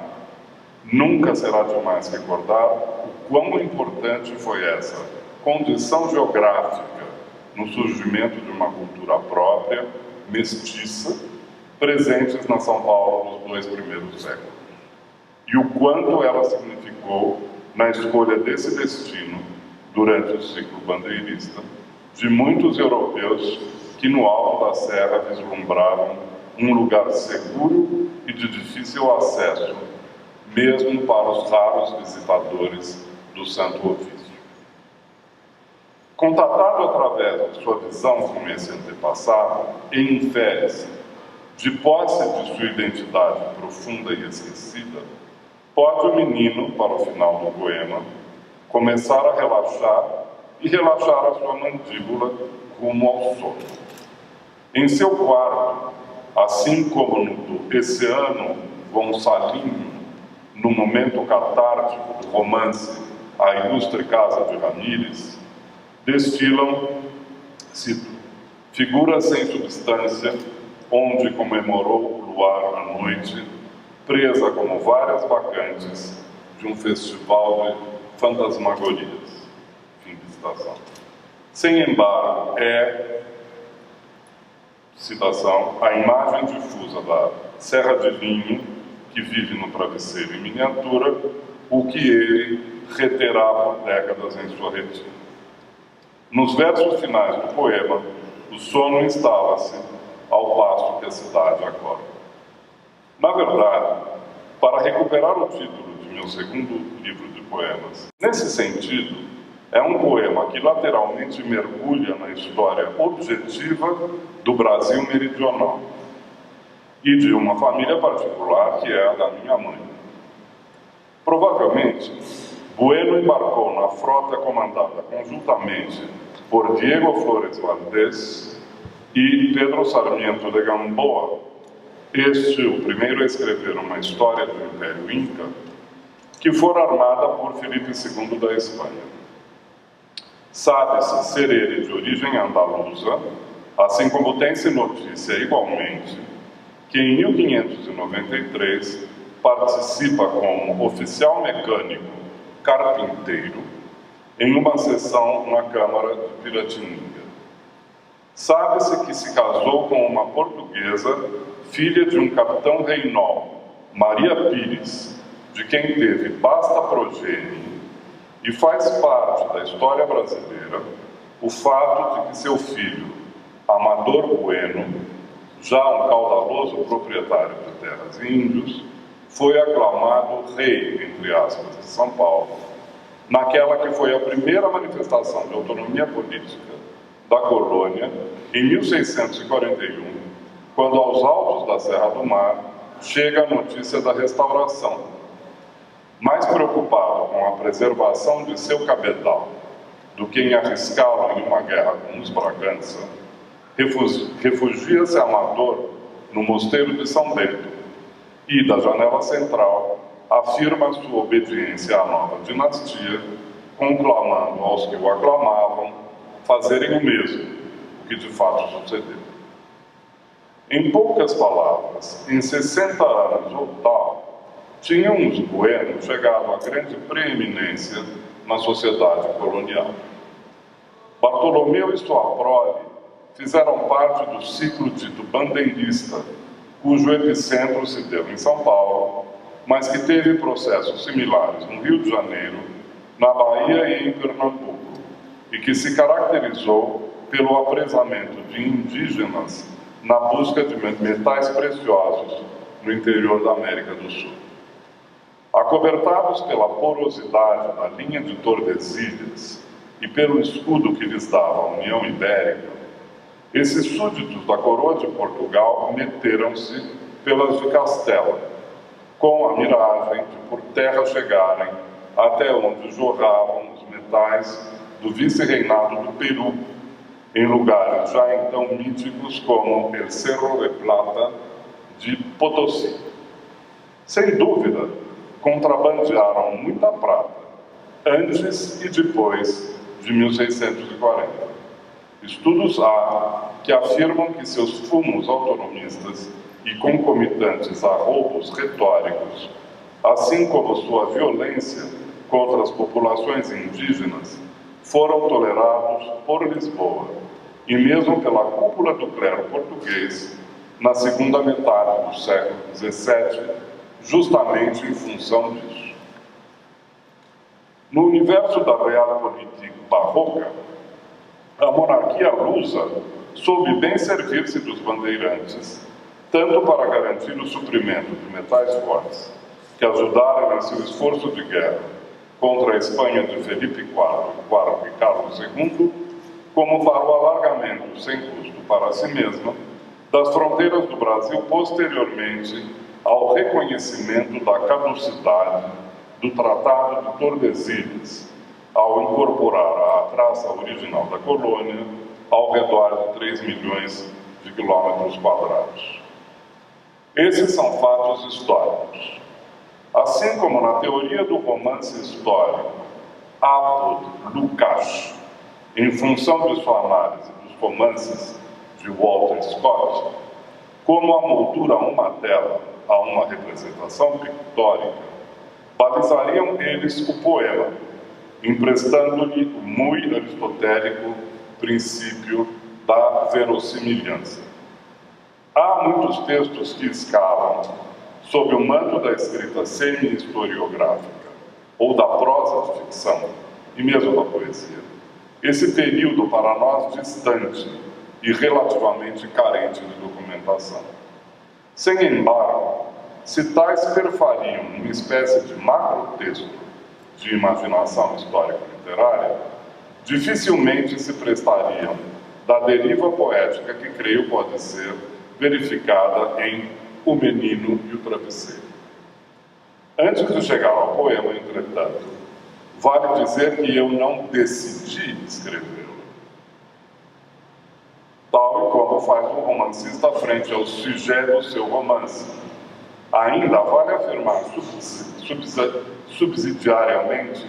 Nunca será demais recordar o quão importante foi essa condição geográfica no surgimento de uma cultura própria, mestiça, presentes na São Paulo nos 2 primeiros séculos. E o quanto ela significou na escolha desse destino, durante o ciclo bandeirista, de muitos europeus que no alto da serra vislumbravam um lugar seguro e de difícil acesso, mesmo para os raros visitadores do Santo Ofício. Contatado através de sua visão com esse antepassado, e infere-se, de posse de sua identidade profunda e esquecida, pode o menino, para o final do poema, começar a relaxar e relaxar a sua mandíbula rumo ao sono. Em seu quarto, assim como no do Esse Ano Gonçalinho, no momento catártico do romance A Ilustre Casa de Ramírez, desfilam, cito, figuras sem substância, onde comemorou o luar à noite, presa como várias bacantes de um festival de fantasmagorias. Fim de citação. Sem embargo, citação, a imagem difusa da Serra de Vinho, que vive no travesseiro em miniatura, o que ele reterá por décadas em sua retina. Nos versos finais do poema, o sono instala-se ao passo que a cidade acorda. Na verdade, para recuperar o título de meu segundo livro de poemas, nesse sentido, é um poema que lateralmente mergulha na história objetiva do Brasil meridional e de uma família particular que é a da minha mãe. Provavelmente, Bueno embarcou na frota comandada conjuntamente por Diego Flores Valdés e Pedro Sarmiento de Gamboa, este o primeiro a escrever uma história do Império Inca, que fora armada por Filipe II da Espanha. Sabe-se ser ele de origem andaluza, assim como tem-se notícia igualmente que em 1593 participa como oficial mecânico carpinteiro em uma sessão na Câmara de Piratininga. Sabe-se que se casou com uma portuguesa, filha de um capitão reinol, Maria Pires, de quem teve vasta progênie, e faz parte da história brasileira o fato de que seu filho, Amador Bueno, já um caudaloso proprietário de terras e índios, foi aclamado rei, entre aspas, de São Paulo, naquela que foi a primeira manifestação de autonomia política da colônia, em 1641, quando aos altos da Serra do Mar chega a notícia da restauração. Mais preocupado com a preservação de seu cabedal do que em arriscá-lo em uma guerra com os Bragança, refugia-se Amador no mosteiro de São Bento e, da janela central, afirma sua obediência à nova dinastia, conclamando aos que o aclamavam fazerem o mesmo, o que de fato sucedeu. Em poucas palavras, em 60 anos ou tal, tinham os Bueno chegado à grande preeminência na sociedade colonial. Bartolomeu e sua prole fizeram parte do ciclo dito bandeirista, cujo epicentro se deu em São Paulo, mas que teve processos similares no Rio de Janeiro, na Bahia e em Pernambuco, e que se caracterizou pelo apresamento de indígenas na busca de metais preciosos no interior da América do Sul. Acobertados pela porosidade da linha de Tordesilhas e pelo escudo que lhes dava a União Ibérica, esses súditos da coroa de Portugal meteram-se pelas de Castela, com a miragem de por terra chegarem até onde jorravam os metais do vice-reinado do Peru, em lugares já então míticos como El Cerro de Plata de Potosí. Sem dúvida, contrabandearam muita prata, antes e depois de 1640. Estudos há que afirmam que seus fumos autonomistas e concomitantes a roubos retóricos, assim como sua violência contra as populações indígenas, foram tolerados por Lisboa e mesmo pela cúpula do clero português na segunda metade do século XVII, justamente em função disso. No universo da realpolitik barroca, a monarquia lusa soube bem servir-se dos bandeirantes, tanto para garantir o suprimento de metais fortes, que ajudaram em seu esforço de guerra contra a Espanha de Felipe IV e Carlos II, como para o alargamento sem custo para si mesma das fronteiras do Brasil posteriormente ao reconhecimento da caducidade do Tratado de Tordesilhas, ao incorporar a traça original da colônia ao redor de 3 milhões de quilômetros quadrados. Esses são fatos históricos. Assim como na teoria do romance histórico, Apod Lukács, em função de sua análise dos romances de Walter Scott, como a moldura a uma tela a uma representação pictórica, balizariam eles o poema, emprestando-lhe o muito aristotélico princípio da verossimilhança. Há muitos textos que escalam sob o manto da escrita semi-historiográfica ou da prosa de ficção, e mesmo da poesia, esse período para nós distante e relativamente carente de documentação. Sem embargo, se tais perfariam uma espécie de macrotexto de imaginação histórico-literária, dificilmente se prestariam da deriva poética que creio pode ser verificada em O Menino e o Travesseiro. Antes de chegar ao poema, entretanto, vale dizer que eu não decidi escrevê-lo, tal e como faz um romancista frente ao sujet do seu romance. Ainda vale afirmar subsidiariamente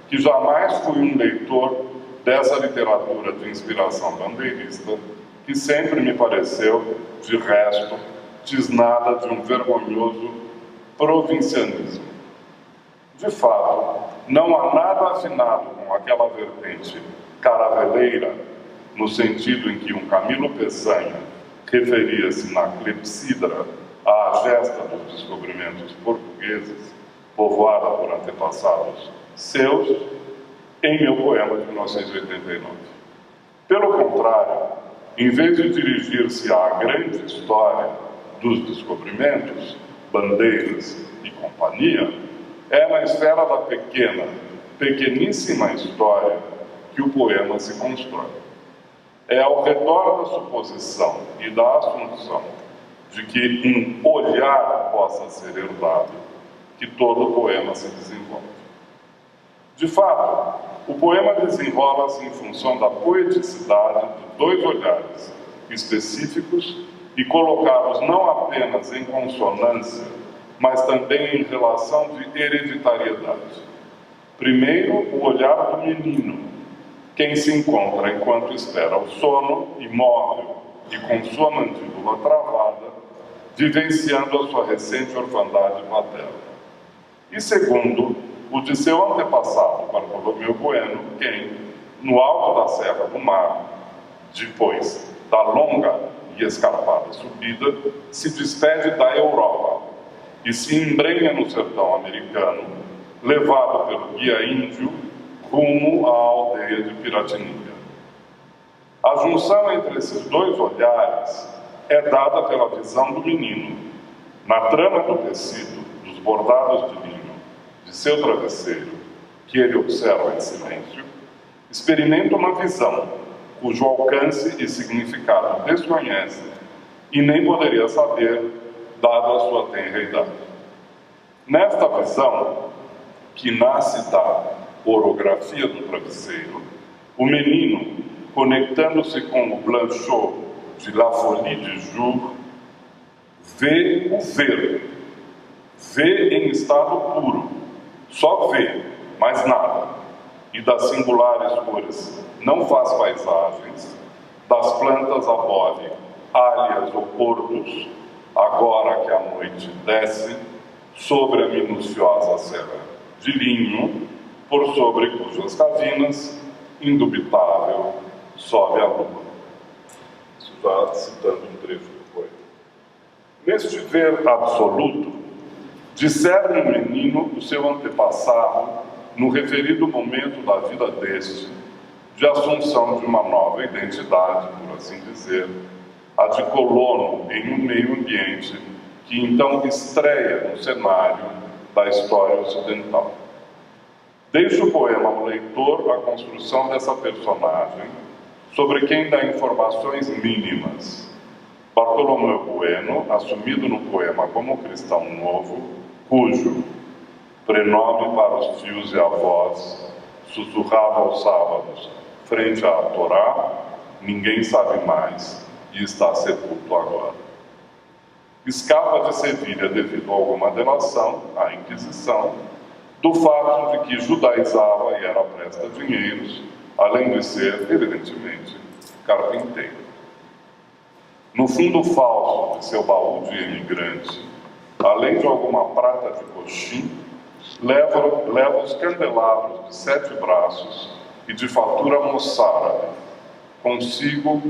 que jamais fui um leitor dessa literatura de inspiração bandeirista, que sempre me pareceu, de resto, tisnada de um vergonhoso provincianismo. De fato, não há nada afinado com aquela vertente caraveleira, no sentido em que um Camilo Peçanha referia-se na Clepsidra à gesta dos descobrimentos portugueses, povoada por antepassados seus, em meu poema de 1989. Pelo contrário, em vez de dirigir-se à grande história dos descobrimentos, bandeiras e companhia, é na esfera da pequeníssima história que o poema se constrói. É ao redor da suposição e da assunção de que um olhar possa ser herdado que todo o poema se desenvolve. De fato, o poema desenrola-se em função da poeticidade de dois olhares específicos e colocados não apenas em consonância, mas também em relação de hereditariedade. Primeiro, o olhar do menino, quem se encontra enquanto espera o sono, imóvel e com sua mandíbula travada, vivenciando a sua recente orfandade materna. E segundo, o de seu antepassado, Bartolomeu Bueno, quem, no alto da Serra do Mar, depois da longa e escarpada subida, se despede da Europa e se embrenha no sertão americano, levado pelo guia índio rumo à aldeia de Piratininga. A junção entre esses dois olhares é dada pela visão do menino, na trama do tecido, dos bordados de linho, de seu travesseiro, que ele observa em silêncio, experimenta uma visão cujo alcance e significado desconhece e nem poderia saber, dada a sua tenra idade. Nesta visão, que nasce da orografia do travesseiro, o menino, conectando-se com o Blanchot de La Folie de Jour, vê o ver, vê em estado puro, só vê, mas nada, e das singulares cores não faz paisagens, das plantas abole, alhas ou portos, agora que a noite desce, sobre a minuciosa serra de linho, por sobre cujas cavinas, indubitável, sobe a lua. Isso já citando um trecho do poema. Neste ver absoluto, discerne o menino o seu antepassado no referido momento da vida deste, de assunção de uma nova identidade, por assim dizer, a de colono em um meio ambiente que então estreia no cenário da história ocidental. Deixa o poema ao leitor a construção dessa personagem, sobre quem dá informações mínimas. Bartolomeu Bueno, assumido no poema como cristão novo, cujo prenome para os tios e avós sussurrava aos sábados, frente à Torá, ninguém sabe mais, e está sepulto agora. Escapa de Sevilha devido a alguma delação, à Inquisição, do fato de que judaizava e era presta-dinheiros, além de ser, evidentemente, carpinteiro. No fundo falso de seu baú de emigrante, além de alguma prata de coxim, leva os candelabros de 7 braços e de fatura moçárabe. Consigo,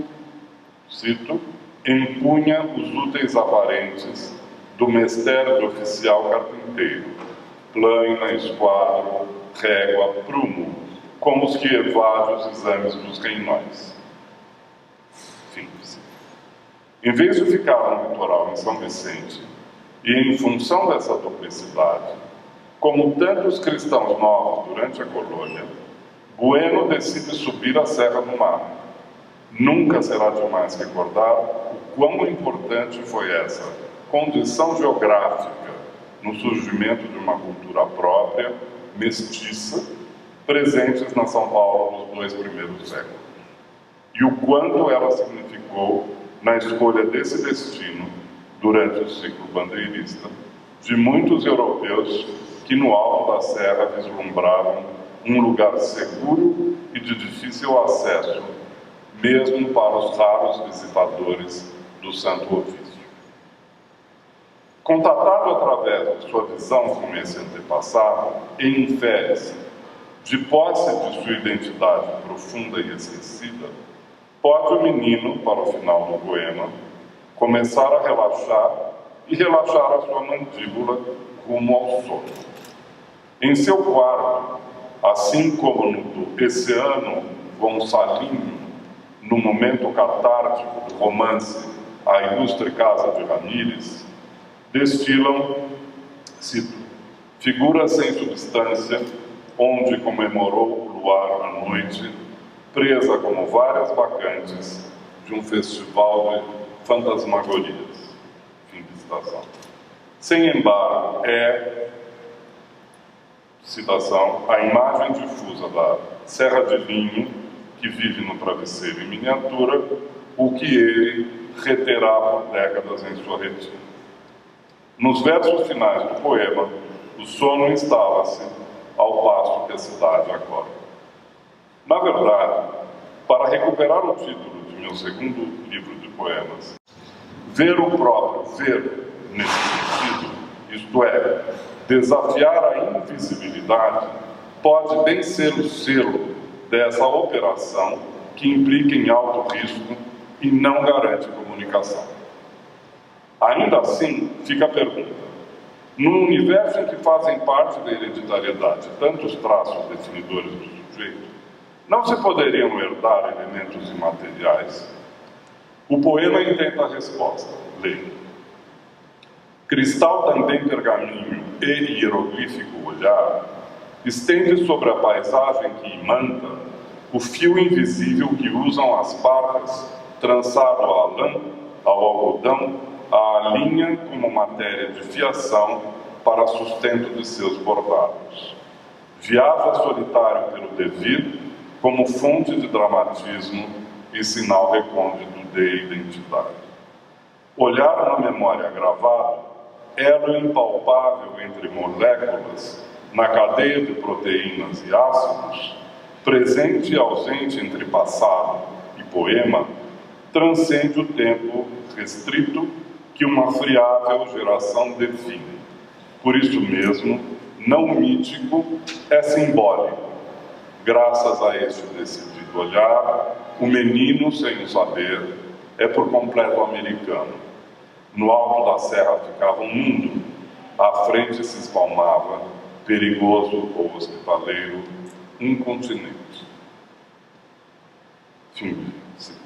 cito, empunha os úteis aparentes do mestério de oficial carpinteiro, plana, esquadro, régua, prumo, como os que evadem os exames dos reinóis. Fim. Em vez de ficar no litoral em São Vicente, e em função dessa duplicidade, como tantos cristãos novos durante a colônia, Bueno decide subir a Serra do Mar. Nunca será demais recordar o quão importante foi essa condição geográfica no surgimento de uma cultura própria, mestiça, presentes na São Paulo nos 2 primeiros séculos. E o quanto ela significou na escolha desse destino, durante o ciclo bandeirista, de muitos europeus que no alto da serra vislumbravam um lugar seguro e de difícil acesso, mesmo para os raros visitadores do Santo Ofício. Contatado através de sua visão com esse antepassado, e infere-se, de posse de sua identidade profunda e esquecida, pode o menino, para o final do poema, começar a relaxar e relaxar a sua mandíbula rumo ao sono. Em seu quarto, assim como no do Essiano Gonçalinho, no momento catártico do romance A Ilustre Casa de Ramírez, destilam, cito, figuras sem substância, onde comemorou o luar à noite, presa como várias bacantes de um festival de fantasmagorias. Fim de citação. Sem embargo, citação, a imagem difusa da Serra de Vinho, que vive no travesseiro em miniatura, o que ele reterá por décadas em sua retina. Nos versos finais do poema, o sono instala-se ao passo que a cidade acorda. Na verdade, para recuperar o título de meu segundo livro de poemas, ver o próprio ver nesse sentido, isto é, desafiar a invisibilidade, pode bem ser o selo dessa operação que implica em alto risco e não garante comunicação. Ainda assim, fica a pergunta: num universo em que fazem parte da hereditariedade tantos traços definidores do sujeito, não se poderiam herdar elementos imateriais? O poema intenta a resposta, lendo: cristal também pergaminho e hieroglífico olhar, estende sobre a paisagem que imanta o fio invisível que usam as parcas, trançado à lã, ao algodão, à linha como matéria de fiação para sustento de seus bordados. Viaja solitário pelo devir como fonte de dramatismo e sinal recôndito de identidade. Olhar na memória gravada, elo impalpável entre moléculas, na cadeia de proteínas e ácidos, presente e ausente entre passado e poema, transcende o tempo restrito que uma friável geração define. Por isso mesmo, não mítico é simbólico. Graças a este decidido olhar, o menino, sem o saber, é por completo americano. No alto da serra ficava um mundo, à frente se espalmava, perigoso ou hospitaleiro, um continente. Fim de cita.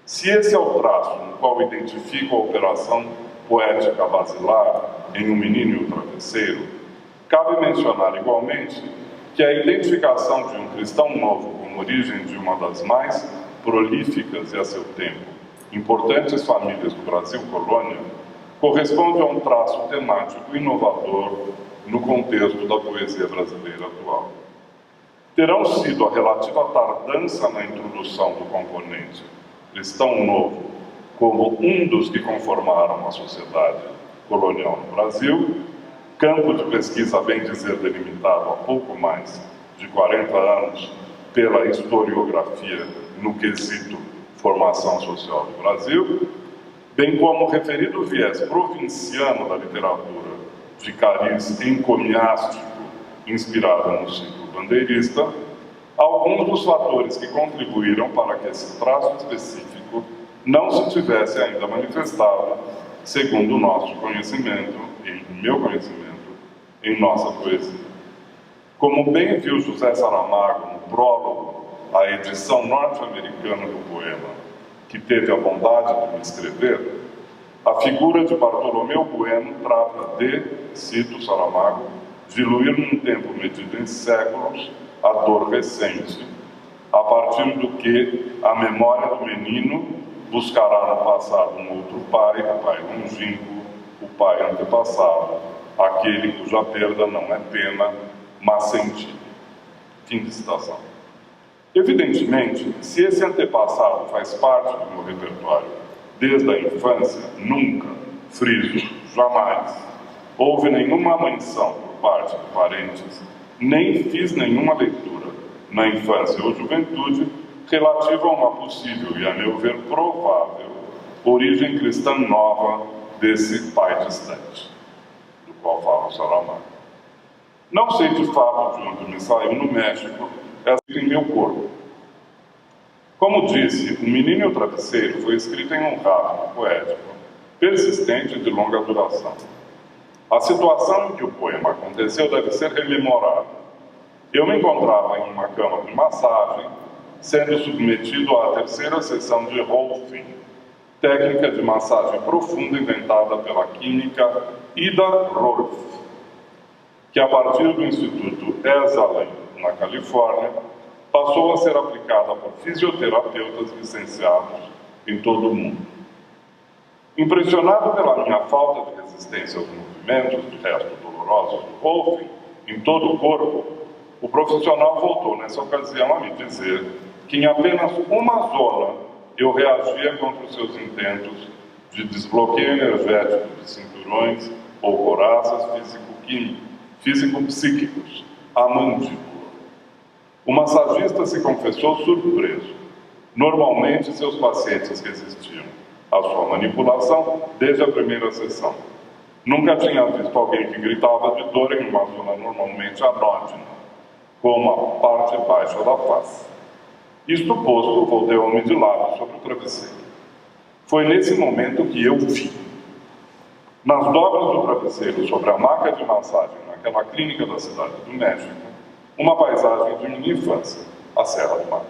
Se esse é o traço no qual identifico a operação poética basilar em Um Menino e o Travesseiro, cabe mencionar igualmente que a identificação de um cristão novo como origem de uma das mais prolíficas e, a seu tempo, importantes famílias do Brasil colônia, corresponde a um traço temático inovador no contexto da poesia brasileira atual. Terão sido a relativa tardança na introdução do componente cristão novo como um dos que conformaram a sociedade colonial no Brasil, campo de pesquisa, bem dizer, delimitado há pouco mais de 40 anos pela historiografia no quesito formação social do Brasil, bem como o referido viés provinciano da literatura de cariz encomiástico inspirado no ciclo bandeirista, alguns dos fatores que contribuíram para que esse traço específico não se tivesse ainda manifestado, segundo o nosso conhecimento, e meu conhecimento, em nossa poesia. Como bem viu José Saramago no prólogo à edição norte-americana do poema, que teve a bondade de me escrever, a figura de Bartolomeu Bueno trata de, cito Saramago, diluir num tempo medido em séculos a dor recente, a partir do que a memória do menino buscará no passado um outro pai, o pai longínquo, o pai antepassado, aquele cuja perda não é pena, mas sentido. Fim de citação. Evidentemente, se esse antepassado faz parte do meu repertório desde a infância, nunca, friso, jamais, houve nenhuma menção por parte de parentes, nem fiz nenhuma leitura, na infância ou juventude, relativa a uma possível e, a meu ver, provável origem cristã nova desse pai distante, do qual fala Saramago. Não sei de fato de onde me saiu no México essa em meu corpo. Como disse, O Menino e o Travesseiro foi escrito em um ritmo poético, persistente e de longa duração. A situação em que o poema aconteceu deve ser rememorada. Eu me encontrava em uma cama de massagem, sendo submetido à terceira sessão de Rolfing, técnica de massagem profunda inventada pela química Ida Rolf, que a partir do Instituto Esalen, na Califórnia, passou a ser aplicada por fisioterapeutas licenciados em todo o mundo. Impressionado pela minha falta de resistência aos movimentos, de resto dolorosos do Rolfing, em todo o corpo, o profissional voltou nessa ocasião a me dizer que em apenas uma zona eu reagia contra os seus intentos de desbloqueio energético de cinturões ou coraças físico-psíquicos, a mandíbula. O massagista se confessou surpreso. Normalmente, seus pacientes resistiam à sua manipulação desde a primeira sessão. Nunca tinha visto alguém que gritava de dor em uma zona normalmente anódina, como a parte baixa da face. Isto posto, voltei-me de lado sobre o travesseiro. Foi nesse momento que eu vi. Nas dobras do travesseiro, sobre a maca de massagem, naquela clínica da cidade do México, uma paisagem de minha infância, a Serra do Mar.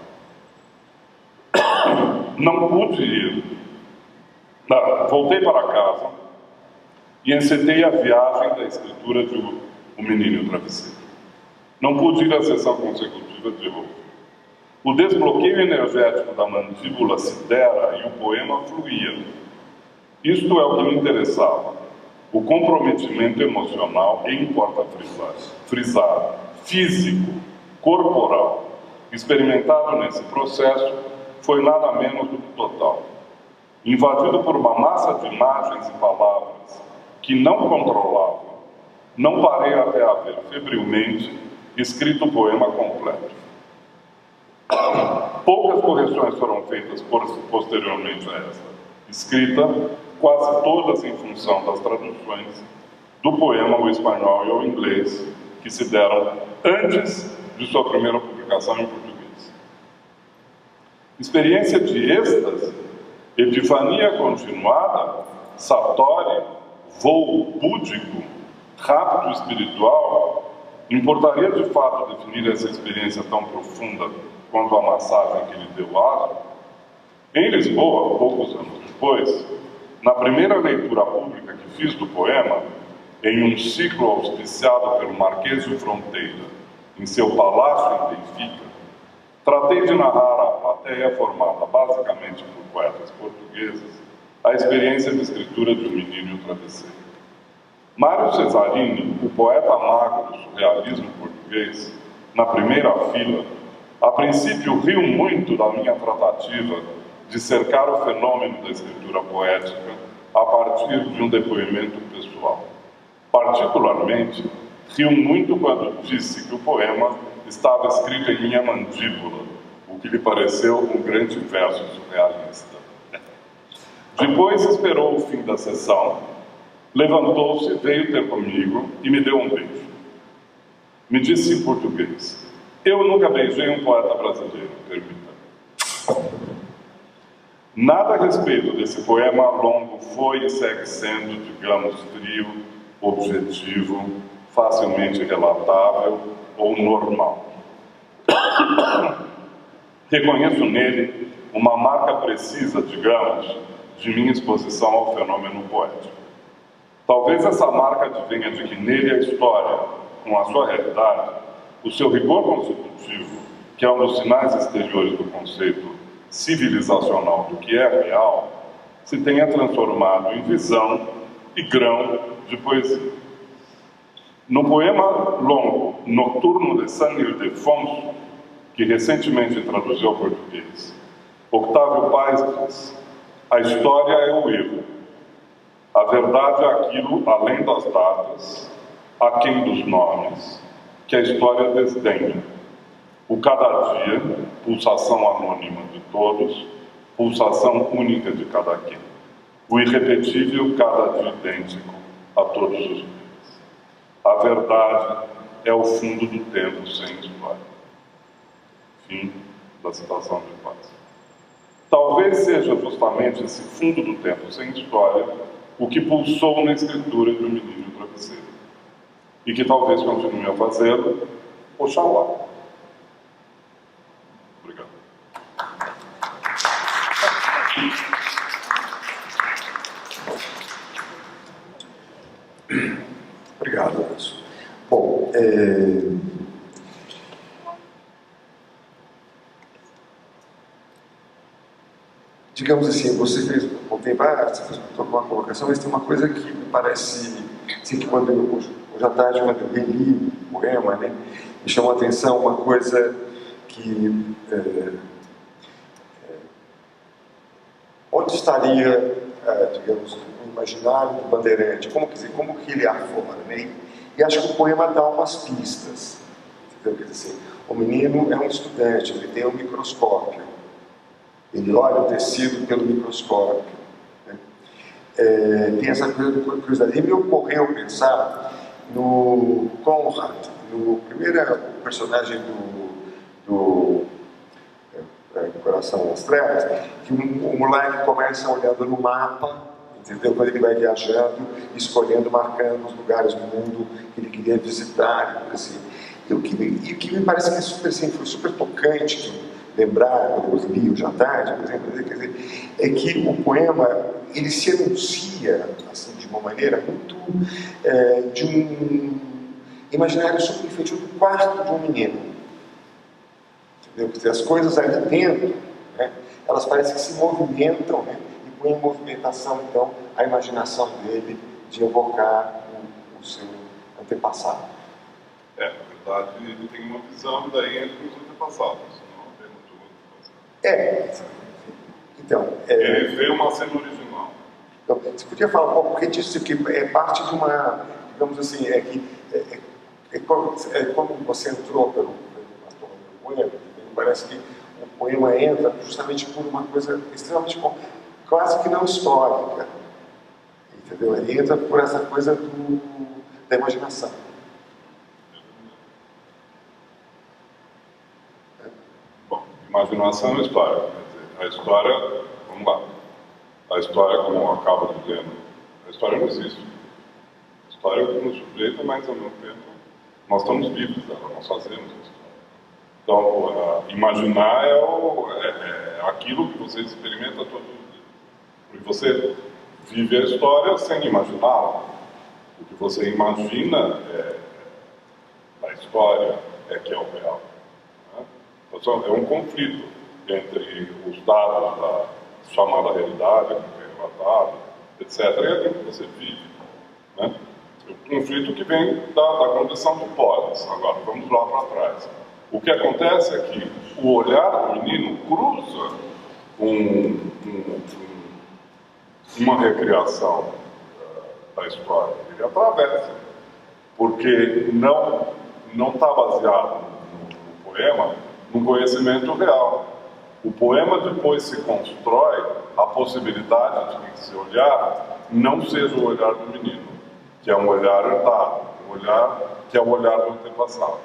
Não pude ir. Voltei para casa e encetei a viagem da escritura de O Menino e o Travesseiro. Não pude ir à sessão consecutiva de Rolfing. O desbloqueio energético da mandíbula se dera e o poema fluía. Isto é o que me interessava. O comprometimento emocional, e importa frisar, físico, corporal, experimentado nesse processo, foi nada menos do que total. Invadido por uma massa de imagens e palavras que não controlava, não parei até haver febrilmente escrito o poema completo. Poucas correções foram feitas posteriormente a esta escrita, quase todas em função das traduções do poema ao espanhol e ao inglês, que se deram antes de sua primeira publicação em português. Experiência de êxtase, epifania continuada, satori, voo búdico, rapto espiritual, importaria de fato definir essa experiência tão profunda quanto a massagem que lhe deu asco? Em Lisboa, poucos anos depois, na primeira leitura pública que fiz do poema, em um ciclo auspiciado pelo Marquês de Fronteira, em seu palácio em Benfica, tratei de narrar à plateia formada basicamente por poetas portugueses a experiência de escritura de um menino e o travesseiro. Mário Cesarini, o poeta mago do surrealismo português, na primeira fila, a princípio riu muito da minha tratativa de cercar o fenômeno da escritura poética a partir de um depoimento pessoal. Particularmente, riu muito quando disse que o poema estava escrito em minha mandíbula, o que lhe pareceu um grande verso surrealista. Depois esperou o fim da sessão, levantou-se, veio ter comigo e me deu um beijo. Me disse em português: eu nunca beijei um poeta brasileiro, permita. Nada a respeito desse poema longo foi e segue sendo, digamos, frio, objetivo, facilmente relatável ou normal. Reconheço nele uma marca precisa, digamos, de minha exposição ao fenômeno poético. Talvez essa marca advenha de que nele a história, com a sua realidade, o seu rigor constitutivo, que é um dos sinais exteriores do conceito civilizacional do que é real, se tenha transformado em visão e grão de poesia. No poema longo Nocturno de San Ildefonso, que recentemente traduziu ao português, Octávio Paz diz: a história é o erro. A verdade é aquilo, além das datas, aquém dos nomes, que a história desdenha. O cada dia, pulsação anônima de todos, pulsação única de cada quem. O irrepetível cada dia idêntico a todos os dias. A verdade é o fundo do tempo sem história. Fim da citação de Paz. Talvez seja justamente esse fundo do tempo sem história o que pulsou na escritura de Um Menino e o Travesseiro. E que talvez continue a fazê-lo, oxalá. Obrigado. Obrigado, Anderson. Bom, digamos assim, você fez uma colocação, mas tem uma coisa que me parece, assim, que hoje à tarde, quando eu reli o poema, né, me chamou a atenção uma coisa que... onde estaria, digamos, o imaginário do Bandeirante? Como que ele afora, né? E acho que o poema dá umas pistas, entendeu? Quer dizer, o menino é um estudante, ele tem um microscópio, ele olha o tecido pelo microscópio, né? Tem essa coisa de curiosidade. E me ocorreu pensar no Conrad, no primeiro personagem do Coração das Trevas, que o moleque começa olhando no mapa, entendeu? Quando ele vai viajando, escolhendo, marcando os lugares do mundo que ele queria visitar, assim. E o que me parece que é super, assim, foi super tocante lembrar, quando eu li hoje à tarde, por exemplo, quer dizer, é que o poema, ele se anuncia, assim, de uma maneira muito de um imaginário super infantil do quarto de um menino. Entendeu? Quer dizer, as coisas ali dentro, né, elas parecem que se movimentam, né, e põem em movimentação, então, a imaginação dele de evocar o seu antepassado. Na verdade, ele tem uma visão daí entre os antepassados. Então, ele vê uma cena original. Então, você podia falar um pouco, porque disso que é parte de uma, digamos assim, como você entrou pelo poema, parece que o poema entra justamente por uma coisa extremamente, quase que não histórica, entendeu? Ele entra por essa coisa da imaginação. Imaginação e história. Quer dizer, a história, vamos lá. A história, como eu acabo dizendo, a história não existe. A história é no sujeito, mas ao mesmo tempo Nós estamos vivos, nós fazemos isso. Então, imaginar é aquilo que você experimenta todo dia. Porque você vive a história sem imaginá-la. O que você imagina da história que é o real. Né? Então, é um conflito entre os dados da chamada realidade, que é relatado, etc., e aquilo que você vive. Né? O conflito que vem da condição de polis. Agora, vamos lá para trás. O que acontece é que o olhar do menino cruza uma recriação da história. Ele atravessa, porque não está baseado no poema, no conhecimento real. O poema depois se constrói a possibilidade de que esse olhar não seja o olhar do menino, que é um olhar herdado, um olhar que é o olhar do antepassado.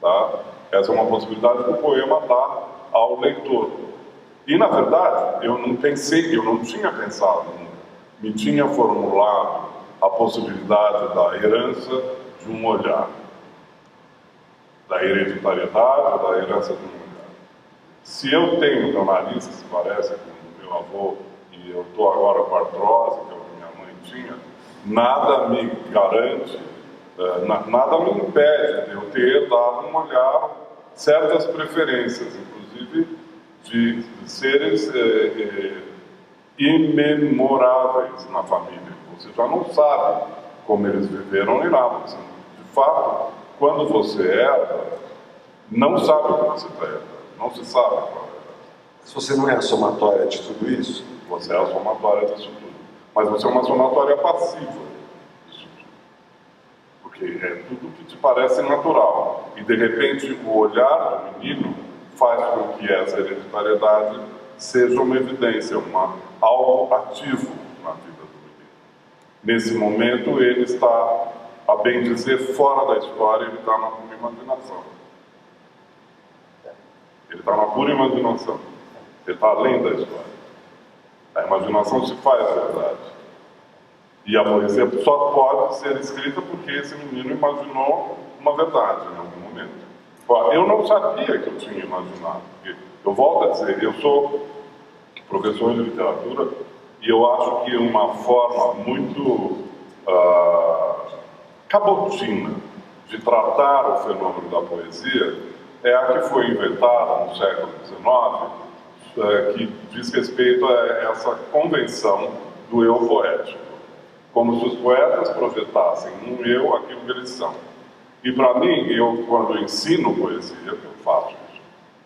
Tá? Essa é uma possibilidade que o poema dá ao leitor. E, na verdade, eu não tinha pensado, me tinha formulado a possibilidade da herança de um olhar, da hereditariedade, da herança de um olhar. Se eu tenho meu nariz, que se parece com o meu avô, e eu estou agora com artrose, que é o que minha mãe tinha, nada me garante, nada me impede de eu ter dado um olhar, certas preferências, inclusive de seres imemoráveis na família. Você já não sabe como eles viveram nem nada. De fato, quando você herda, não sabe o que você está herdando. Não se sabe qual é. Se você não é a somatória de tudo isso? Você é a somatória disso tudo. Mas você é uma somatória passiva disso tudo. Porque é tudo que te parece natural. E, de repente, o olhar do menino faz com que essa hereditariedade seja uma evidência, algo ativo na vida do menino. Nesse momento, ele está, a bem dizer, fora da história, ele está na pura imaginação. Ele está na pura imaginação. Ele está além da história. A imaginação se faz verdade. E a poesia só pode ser escrita porque esse menino imaginou uma verdade em algum momento. Eu não sabia que eu tinha imaginado. Eu volto a dizer, eu sou professor de literatura e eu acho que uma forma muito cabotina de tratar o fenômeno da poesia é a que foi inventada no século XIX, que diz respeito a essa convenção do eu poético. Como se os poetas projetassem no eu aquilo que eles são. E para mim, quando ensino poesia, eu faço isso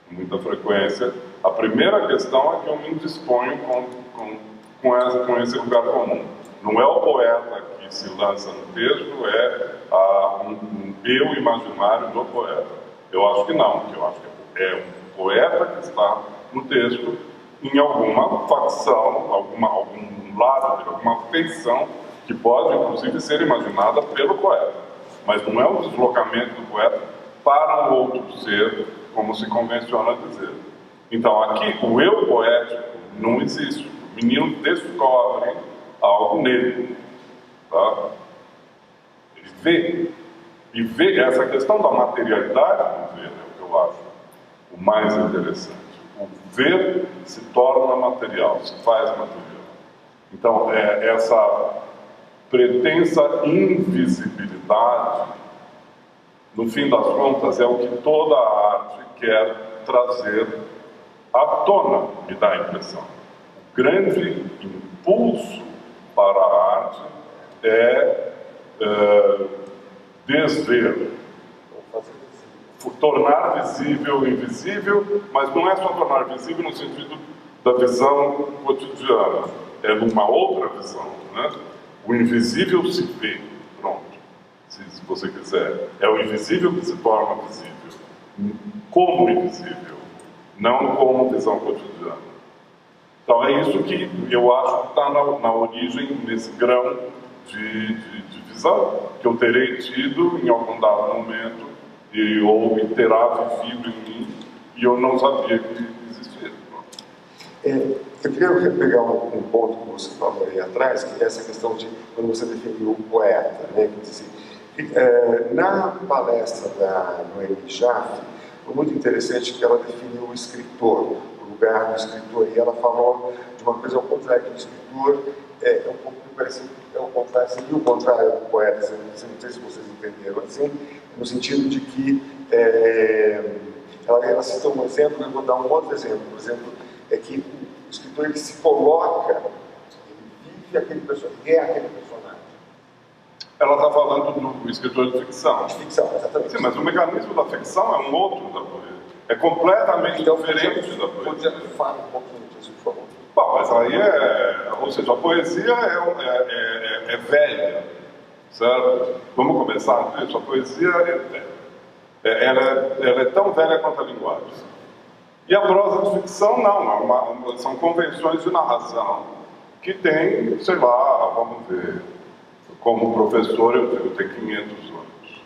com muita frequência, a primeira questão é que eu me indisponho com esse lugar comum. Não é o poeta que se lança no texto, é um eu imaginário do poeta. Eu acho que não, eu acho que é um poeta que está no texto em alguma facção, algum lado, alguma feição que pode, inclusive, ser imaginada pelo poeta. Mas não é um deslocamento do poeta para um outro ser, como se convenciona dizer. Então, aqui, o eu poético não existe. O menino descobre algo nele. Tá? Ele vê. E ver essa questão da materialidade do ver, é o que eu acho o mais interessante. O ver se torna material, se faz material. Então, essa pretensa invisibilidade, no fim das contas, é o que toda a arte quer trazer à tona, me dá a impressão. O grande impulso para a arte é desver, tornar visível o invisível, mas não é só tornar visível no sentido da visão cotidiana, é numa outra visão, né? O invisível se vê, pronto, se você quiser. É o invisível que se torna visível, como invisível, não como visão cotidiana. Então é isso que eu acho que está na origem, nesse grão de visão, que eu terei tido em algum dado momento, ou terá vivido em mim, e eu não sabia que existia. Eu queria pegar um ponto que você falou aí atrás, que é essa questão de quando você definiu o poeta, né? Que Na palestra da Noemi Jaffe, foi muito interessante que ela definiu o escritor, o lugar do escritor, e ela falou de uma coisa ao contrário, que o escritor é um pouco parecido, é o contrário, seria o contrário do poeta, não sei se vocês entenderam assim, no sentido de que ela citou um exemplo, eu vou dar um outro exemplo, por exemplo, é que o escritor ele se coloca, ele vive aquele personagem, é aquele personagem. Ela está falando do escritor de ficção. De ficção, exatamente. Sim, mas o mecanismo da ficção é um outro da poesia. É completamente diferente da poesia. Fala um pouco disso, por favor. Bom, mas aí ou seja, a poesia é velha, certo? Vamos começar com isso. A poesia ela é tão velha quanto a linguagem. E a prosa de ficção não, são convenções de narração que tem, sei lá, vamos ver, como professor eu digo, tem 500 anos,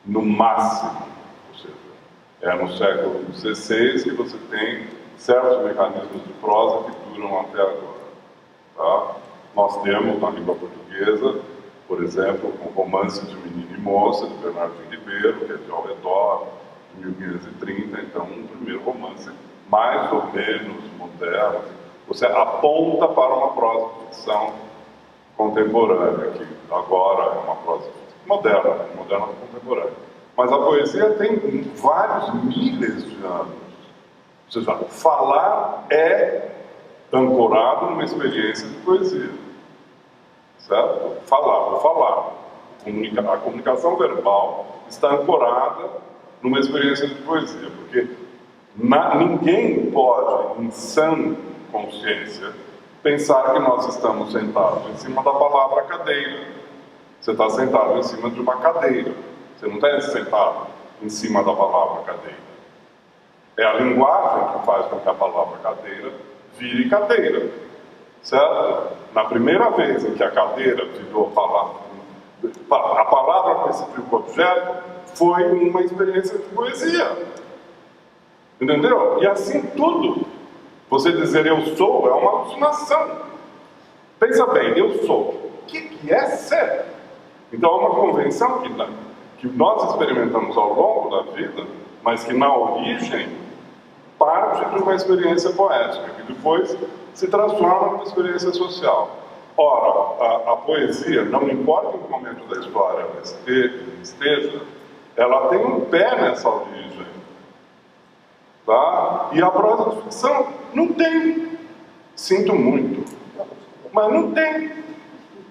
no máximo, ou seja, é no século XVI que você tem certos mecanismos de prosa que duram até agora. Tá? Nós temos na língua portuguesa, por exemplo, o Romance de Menino e Moça, de Bernardo de Ribeiro, que é de ao redor de 1530, então um primeiro romance mais ou menos moderno. Você aponta para uma prosa de ficção contemporânea, que agora é uma prosa moderna contemporânea. Mas a poesia tem vários milhares de anos. Ou seja, falar é ancorado numa experiência de poesia. Certo? Falar. A comunicação verbal está ancorada numa experiência de poesia, porque ninguém pode, em sã consciência, pensar que nós estamos sentados em cima da palavra cadeira. Você está sentado em cima de uma cadeira. Você não está sentado em cima da palavra cadeira. É a linguagem que faz com que a palavra cadeira vire cadeira. Certo? Na primeira vez em que a cadeira virou a palavra coincidiu com o objeto, foi uma experiência de poesia. Entendeu? E assim tudo. Você dizer eu sou é uma alucinação. Pensa bem, eu sou. O que é ser? Então é uma convenção que nós experimentamos ao longo da vida, mas que na origem parte de uma experiência poética, que depois se transforma numa experiência social. Ora, a poesia, não importa em que momento da história ela esteja, ela tem um pé nessa origem. Tá? E a prosa de ficção não tem. Sinto muito. Mas não tem.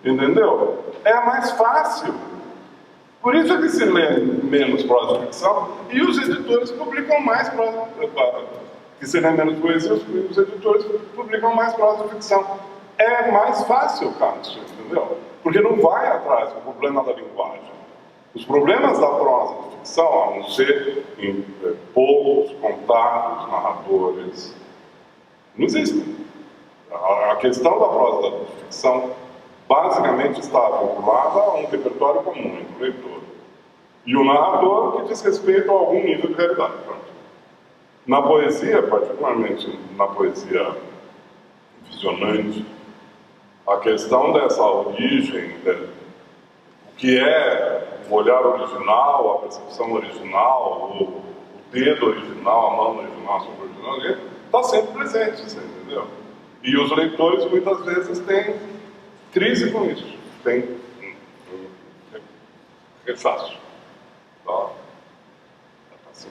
Entendeu? É mais fácil. Por isso é que se lê menos prosa de ficção e os editores publicam mais prosa. Que se lê menos poesia, os editores publicam mais prosa de ficção. É mais fácil, Kant, entendeu? Porque não vai atrás do problema da linguagem. Os problemas da prosa de ficção, a não ser em poucos contados, narradores, não existem. A questão da prosa de ficção basicamente está vinculada a um repertório comum entre o leitor e o narrador que diz respeito a algum nível de realidade. Pronto. Na poesia, particularmente na poesia visionante, a questão dessa origem, o que é o olhar original, a percepção original, o dedo original, a mão original, a sombra original, está sempre presente, você entendeu? E os leitores muitas vezes têm crise com isso, tem rechaço. Tá? Assim.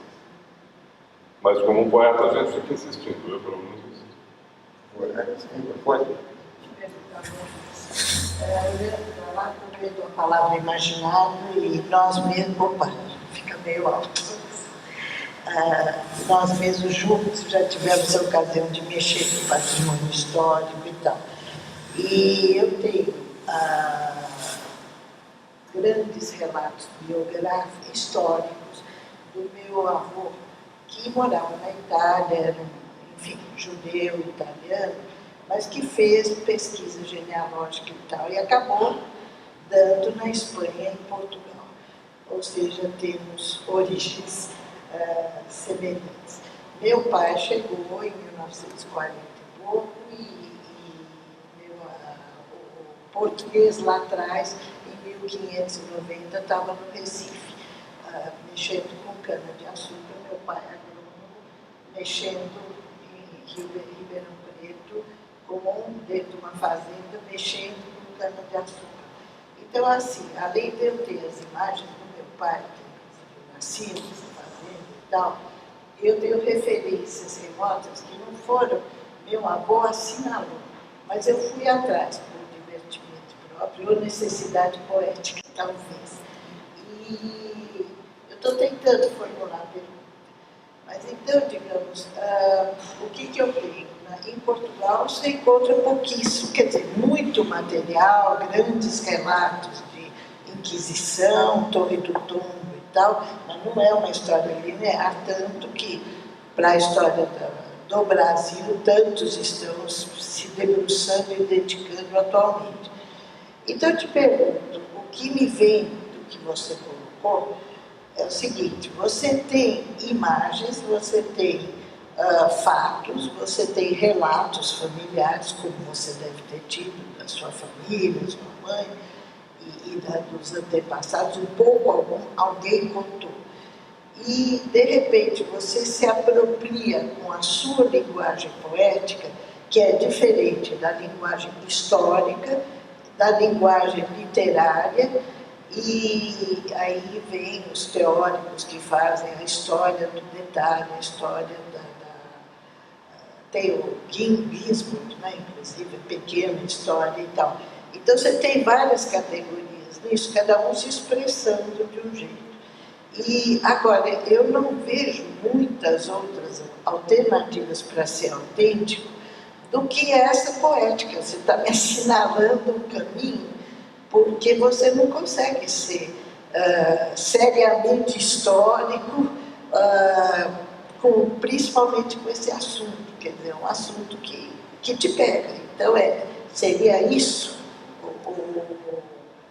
Mas como poeta a gente fica insistindo, eu pelo menos insisto. Foi. Eu ia falar com a palavra imaginário e nós mesmos, opa, fica meio alto. Nós mesmos juntos já tivemos a ocasião de mexer com o patrimônio histórico e tal. E eu tenho grandes relatos biográficos, históricos, do meu avô, que morava na Itália, era enfim, judeu, italiano, mas que fez pesquisa genealógica e tal, e acabou dando na Espanha e em Portugal. Ou seja, temos origens semelhantes. Meu pai chegou em 1940 e pouco, e o português lá atrás, em em 1590 estava no Recife, mexendo com cana-de-açúcar, meu pai agrônomo, mexendo em Ribeirão Preto, dentro de uma fazenda, mexendo com cana-de-açúcar. Então, assim, além de eu ter as imagens do meu pai, que nasci nessa fazenda e tal, eu tenho referências remotas que não foram, meu avô assinalou, mas eu fui atrás por divertimento próprio ou necessidade poética, talvez. E eu estou tentando formular a pergunta. Mas então, digamos, o que eu tenho? Em Portugal você encontra pouquíssimo, quer dizer, muito material, grandes relatos de Inquisição, Torre do Tombo e tal, mas não é uma história linear, tanto que para a história do Brasil, tantos estão se debruçando e dedicando atualmente. Então eu te pergunto, o que me vem do que você colocou é o seguinte: você tem imagens, você tem fatos, você tem relatos familiares, como você deve ter tido da sua família, sua mãe e dos antepassados, um pouco alguém contou. E, de repente, você se apropria com a sua linguagem poética, que é diferente da linguagem histórica, da linguagem literária, e aí vem os teóricos que fazem a história do detalhe, a história tem o Ginsburg, né, inclusive, pequena história e tal. Então, você tem várias categorias nisso, cada um se expressando de um jeito. E, agora, eu não vejo muitas outras alternativas para ser autêntico do que essa poética. Você está me assinalando um caminho, porque você não consegue ser seriamente histórico, principalmente com esse assunto, quer dizer, um assunto que te pega. Então, seria isso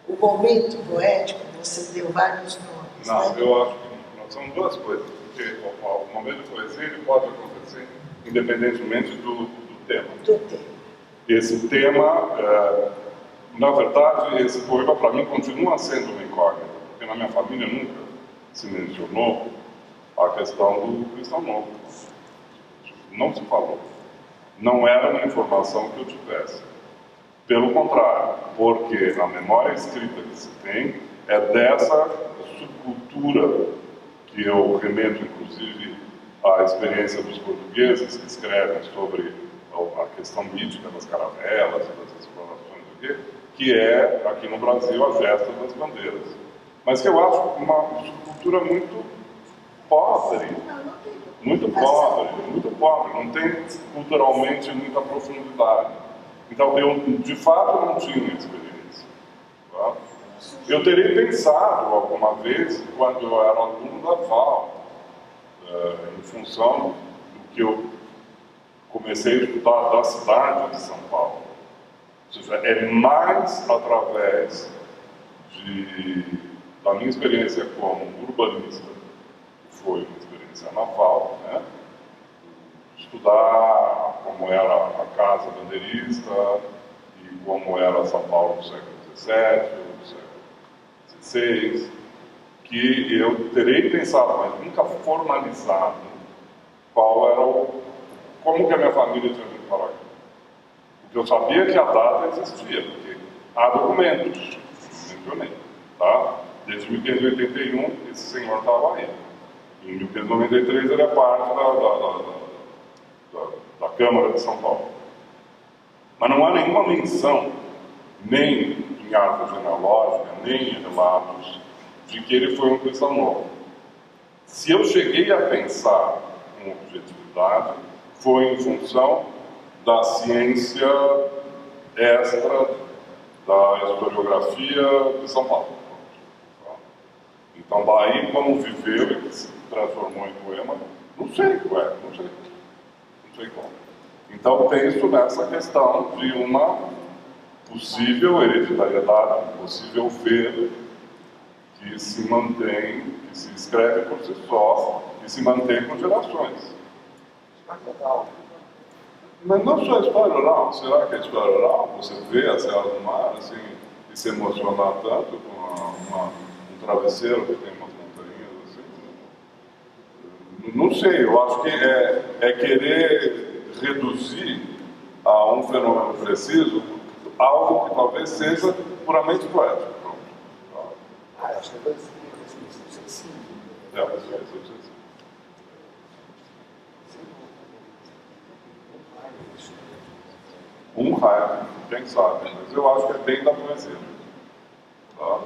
o momento poético, você deu vários nomes. Não, né? eu acho que são duas coisas, porque o momento de poesia ele pode acontecer independentemente do tema. Do tema. Esse tema, na verdade, esse poema para mim continua sendo uma incógnita, porque na minha família nunca se mencionou a questão do cristão novo. Não se falou. Não era uma informação que eu tivesse. Pelo contrário, porque a memória escrita que se tem é dessa subcultura que eu remeto, inclusive, à experiência dos portugueses que escrevem sobre a questão mítica das caravelas e das explorações aqui, que é, aqui no Brasil, a gesta das bandeiras. Mas que eu acho uma subcultura muito pobre, muito pobre, não tem culturalmente muita profundidade. Então, eu, de fato, não tinha experiência. Tá? Eu terei pensado alguma vez, quando eu era aluno da FAO, em função do que eu comecei a estudar da cidade de São Paulo. Ou seja, é mais através da minha experiência como urbanista, que foi uma experiência na FAO, né? Estudar como era a casa bandeirista e como era São Paulo no século XVII, no século XVI, que eu terei pensado, mas nunca formalizado, qual era como que a minha família tinha vindo parar aqui. Porque eu sabia que a data existia, porque há documentos, mencionei, tá? Desde 1581 esse senhor estava aí. Em 1593 ele é parte da Câmara de São Paulo. Mas não há nenhuma menção, nem em árvore genealógica, nem em relatos, de que ele foi um cristão novo. Se eu cheguei a pensar com objetividade, foi em função da ciência extra da historiografia de São Paulo. Então, daí, como viveu e se transformou em poema, não sei como. Então, penso nessa questão de uma possível hereditariedade, um possível ver que se mantém, que se escreve por si só e se mantém com gerações. Mas não só a história oral. Será que a história oral, você vê a Serra do Mar, assim, e se emocionar tanto com um travesseiro que tem umas montanhas assim. Não sei, eu acho que é querer reduzir a um fenômeno preciso algo que talvez seja puramente poético. Acho que é coisa sim. Um raio, quem sabe, mas eu acho que é bem da poesia. Tá?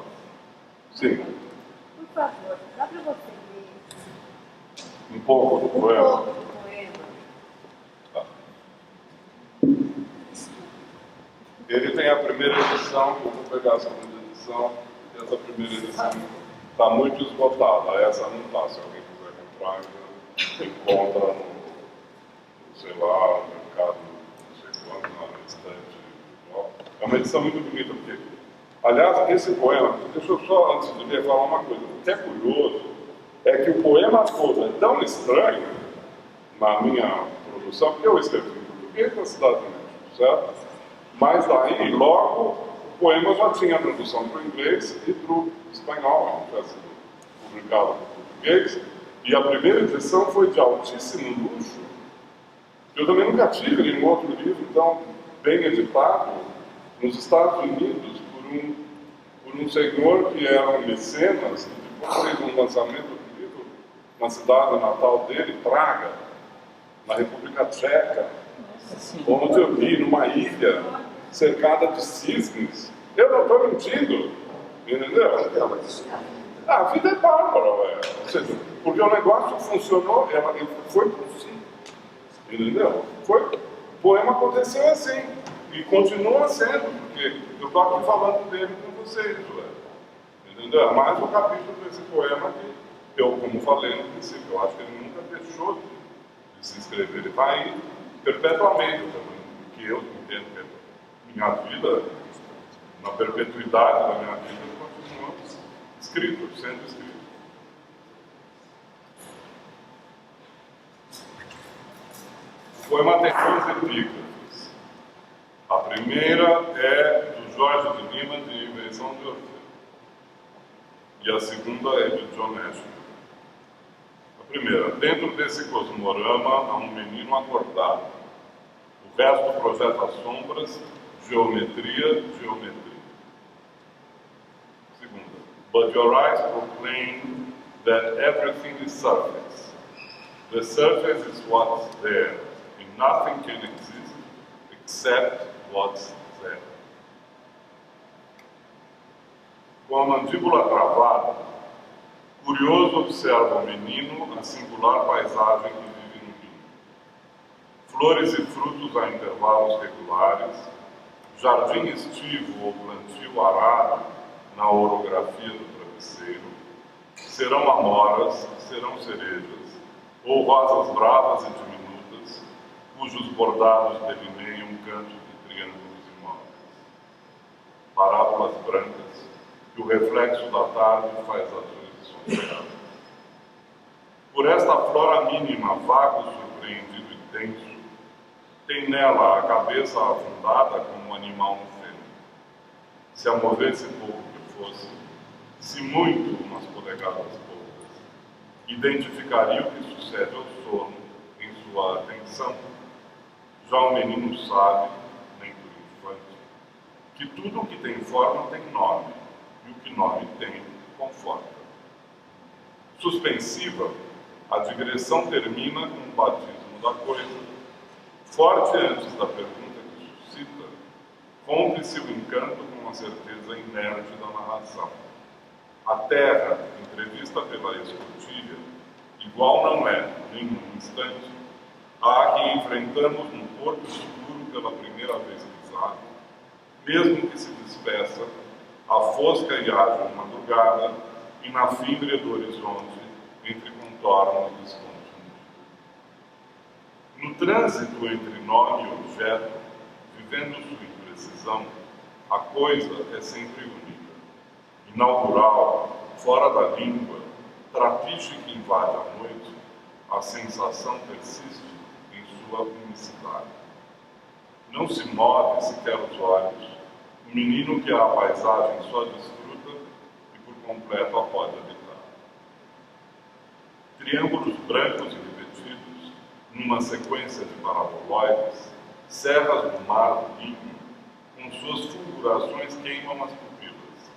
Sim. Por favor, dá para você ler Um pouco do um poema. pouco do poema? Tá. Ele tem a primeira edição, eu vou pegar a segunda edição, e essa primeira edição está muito esgotada. Essa não está, se alguém quiser comprar, encontra no sei lá, no mercado, não sei quanto, na estante. É uma edição muito bonita, porque, aliás, esse poema, deixa eu só, antes de ler, falar uma coisa. O que é curioso é que o poema todo é tão estranho na minha produção, porque eu escrevi em português na Cidade do México, certo? Mas daí, logo, o poema já tinha tradução para o inglês e para o espanhol, que tinha sido publicado em português, e a primeira edição foi de altíssimo luxo. Eu também nunca tive nenhum outro livro tão bem editado nos Estados Unidos por um senhor que era um mecenas, que depois fez um lançamento do livro na cidade natal dele, Praga, na República Tcheca, onde eu vi numa ilha cercada de cisnes. Eu não estou mentindo, entendeu? Não, mas isso A vida é bárbara, ué. Ou seja, porque o negócio funcionou, foi possível. Entendeu? O poema aconteceu assim. E continua sendo, porque eu estou aqui falando dele com vocês, ué. Entendeu? É mais um capítulo desse poema que eu, como falei no princípio, eu acho que ele nunca deixou de se escrever. Ele está aí perpetuamente, porque eu entendo que minha vida, na perpetuidade da minha vida, continua escrito, sendo escrito. O poema tem duas epígrafes. A primeira é do Jorge de Lima, de Invenção de Orfeu. E a segunda é de John Ashton. A primeira: dentro desse cosmorama há um menino acordado. O resto projeta sombras, geometria, geometria. Segunda: but your eyes proclaim that everything is surface. The surface is what's there, and nothing can exist except what's there. Com a mandíbula travada, curioso observa o menino a singular paisagem que vive no ninho. Flores e frutos a intervalos regulares, jardim estivo ou plantio arado na orografia do travesseiro, serão amoras, serão cerejas, ou rosas bravas e diminutas, cujos bordados delineiam um canto de triângulos imóveis. Parábolas brancas, que o reflexo da tarde faz azuis e sombreadas. Por esta flora mínima, vago, surpreendido e tenso, tem nela a cabeça afundada como um animal no feno. Se a movesse pouco que fosse, se muito umas polegadas poucas, identificaria o que sucede ao sono em sua atenção. Já o menino sabe, nem por infante, que tudo o que tem forma tem nome, e o que nome tem, conforta. Suspensiva, a digressão termina com o batismo da coisa. Forte antes da pergunta que suscita, rompe-se o encanto com a certeza inerte da narração. A terra, entrevista pela escotilha, igual não é, nem num instante, à que enfrentamos num porto escuro pela primeira vez pisado, mesmo que se despeça, a fosca e ágil madrugada, e na fímbria do horizonte, entre contornos descontínuos. No trânsito entre nome e objeto, vivendo sua imprecisão, a coisa é sempre única. Inaugural, fora da língua, trapiche que invade a noite, a sensação persiste em sua unicidade. Não se move sequer os olhos, um menino que a paisagem só desfruta e por completo a pode habitar. Triângulos brancos e repetidos, numa sequência de paraboloides, serras do mar líquido, com suas fulgurações queimam as pupilas.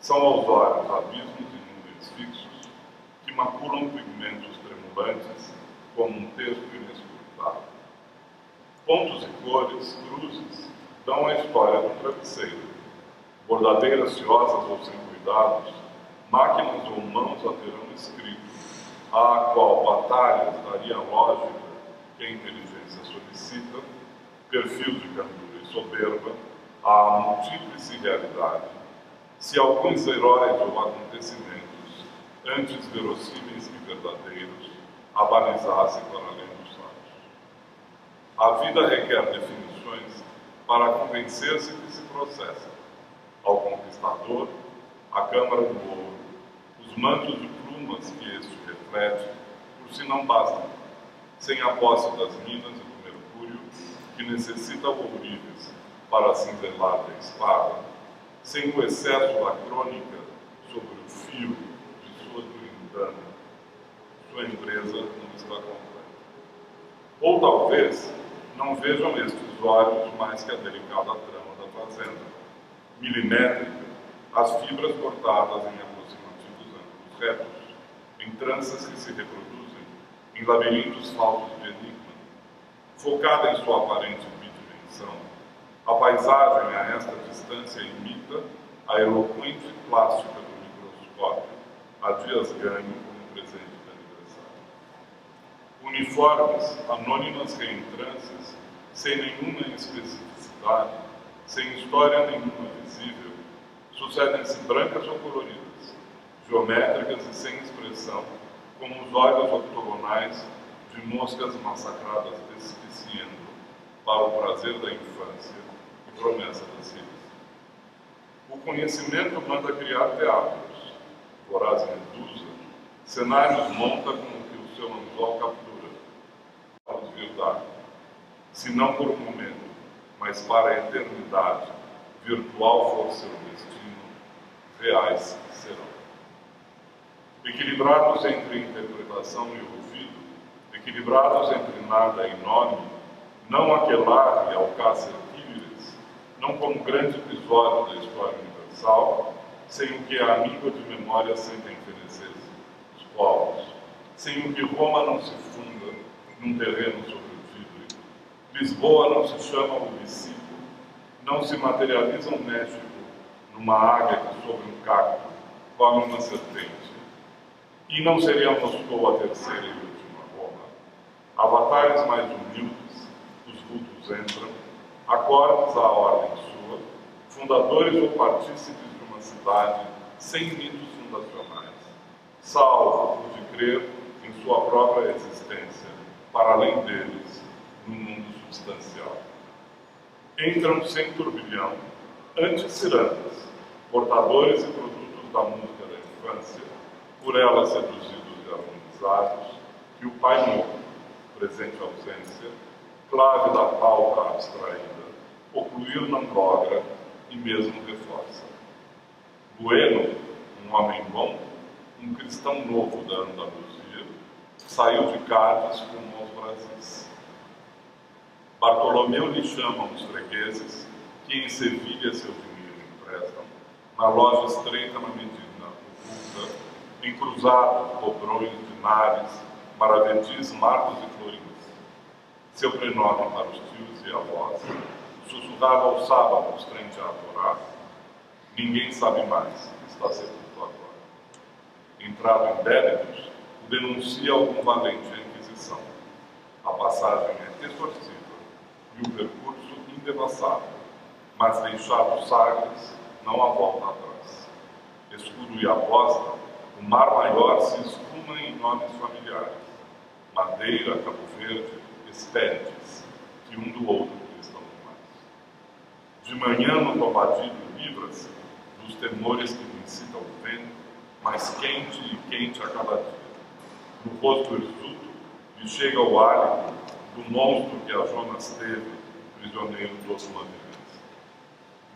São aos olhos abismos e nuvens fixos que maculam pigmentos tremulantes como um texto inescrutável. Pontos e cores, cruzes, dão a história do travesseiro. Bordadeiras ciosas ou sem cuidados, máquinas ou mãos a terão escrito, a qual batalhas daria lógica que a inteligência solicita, perfil de candura e soberba, à multíplice realidade. Se alguns heróis ou acontecimentos, antes verossímeis que verdadeiros, a balizassem para além dos olhos. A vida requer definições para convencer-se que se processa. Ao conquistador, a câmara do ouro, os mantos de plumas que este reflete, por si não bastam. Sem a posse das minas e do mercúrio, que necessita ourives para a cinzelar da espada, sem o excesso da crônica sobre o fio de sua durindana, sua empresa não está completa. Ou talvez não vejam estes olhos mais que a delicada trama da fazenda, milimétrica, as fibras cortadas em aproximativos ângulos retos, em tranças que se reproduzem, em labirintos falsos de enigma, focada em sua aparente bidimensão, a paisagem a esta distância imita a eloquente plástica do microscópio, a dias ganho como presente de aniversário. Uniformes, anônimas reentranças, sem nenhuma especificidade, sem história nenhuma visível, sucedem-se brancas ou coloridas, geométricas e sem expressão, como os olhos octogonais de moscas massacradas despiciando para o prazer da infância e promessa da ciência. O conhecimento manda criar teatros, voraz medusa, cenários monta com o que o seu anzol captura, para desvirtar, se não por um momento, mas para a eternidade, virtual for seu destino, reais serão. Equilibrados entre interpretação e ouvido, equilibrados entre nada e nome, não aquelarre ao Alcácer Quíveres, não como grande episódio da história universal, sem o que a amiga de memória sempre oferecesse, os povos, sem o que Roma não se funda num terreno sobre o Tíber, Lisboa não se chama o Bicico, não se materializa o México numa águia que sobre um cacto come uma serpente, e não seria Moscou a terceira e última Roma. Avatares mais humildes, os vultos entram, acordes à ordem sua, fundadores ou partícipes de uma cidade sem mitos fundacionais, salvo o de crer em sua própria existência, para além deles, no mundo substancial. Entram sem turbilhão, anti-cirandas, portadores e produtos da música da infância, por ela seduzidos e harmonizados, que o Pai Novo, presente ausência, clave da pauta abstraída, ocluir não logra e mesmo reforça. Bueno, um homem bom, um cristão novo da Andaluzia, saiu de Cádiz como aos Brasis. Bartolomeu lhe chamam os fregueses, que em Sevilha seu dinheiro emprestam, na loja estreita na Medina oculta, em cruzados, cobrões, dinares, maravedis, marcos e florinas. Seu prenome para os tios e avós, sussurrado aos sábados frente à Torá, ninguém sabe mais, está sepulto agora. Entrado em débitos, o denuncia algum valente à Inquisição. A passagem é extorsiva e o percurso indevassável, mas deixado Sagres, não há volta atrás. Escudo e aposta, o mar maior se esfuma em nomes familiares. Madeira, Cabo Verde, Espérites, que um do outro estão mais. De manhã no tombadilho livra-se dos temores que lhe incita o vento, mais quente e quente a cada dia. No rosto hirsuto lhe chega o hálito do monstro que a Jonas teve, prisioneiro de uma vivência.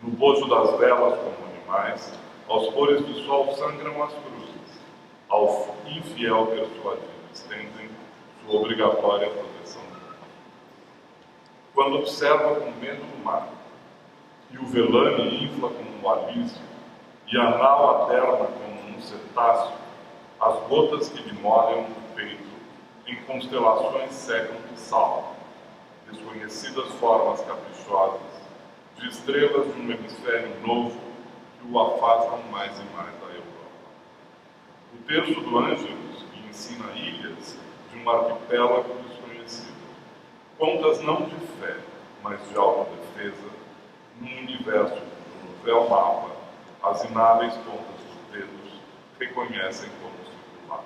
No bojo das velas como animais, aos pores do sol sangram as cruzes, ao infiel persuadido estendem sua obrigatória proteção. Quando observa com medo o mar, e o velame infla como um alísio, e a nau aterna como um cetáceo, as gotas que lhe molham o peito em constelações secam de sal, desconhecidas formas caprichosas, de estrelas de um hemisfério novo que o afastam mais e mais da Europa. O terço do Ângelus lhe ensina ilhas de um arquipélago desconhecido. Contas não de fé, mas de autodefesa, num universo cujo véu mapa, as inábeis pontas dos dedos reconhecem como circular.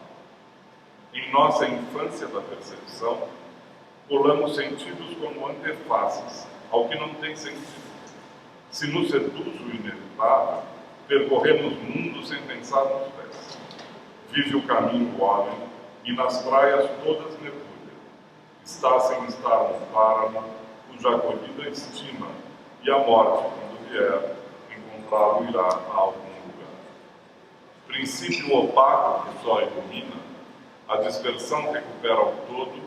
Em nossa infância da percepção, colamos sentidos como antefaces ao que não tem sentido. Se nos seduz o inevitável, percorremos mundo sem pensar nos pés. Vive o caminho o homem, e nas praias todas mergulha. Está sem estar no páramo, cuja acolhida estima, e a morte, quando vier, encontrá-lo irá a algum lugar. Princípio opaco que só ilumina, a dispersão recupera o todo,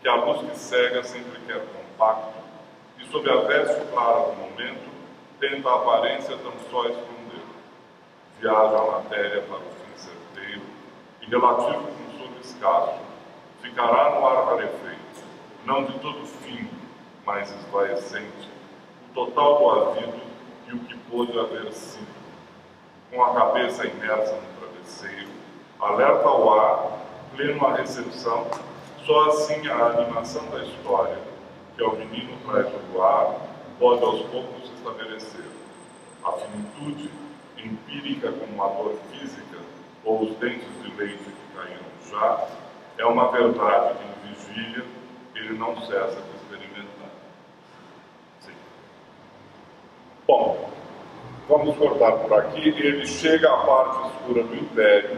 que a luz que cega sempre quer compacto, e sob a veste clara do momento, tenta a aparência tão só esconder. Viaja a matéria para o fim certeiro, e relativo com solo escasso, ficará no ar rarefeito, não de todo fim, mas esvaecente, o total do havido e o que pôde haver sido. Com a cabeça imersa no travesseiro, alerta ao ar, pleno à recepção, só assim a animação da história, que ao menino traz do ar, pode aos poucos se estabelecer. A finitude, empírica como a dor física, ou os dentes de leite que caíram já, é uma verdade que em vigília ele não cessa de experimentar. Sim. Bom, vamos cortar por aqui e ele chega à parte escura do Império,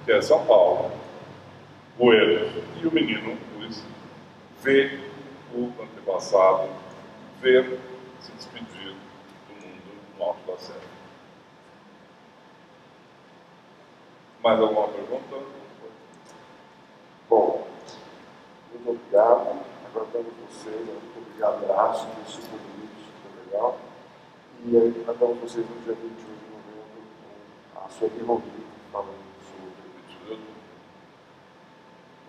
que é São Paulo, Buenos, e o menino Luiz vê o antepassado, vê se despedir do mundo no alto da serra. Mais alguma pergunta? Bom, muito obrigado. Agora temos vocês, muito obrigado, abraço, foi super bonito, super legal. E aí, estamos vocês no dia 28 de novembro com a Sueli Rodrigues falando sobre. 28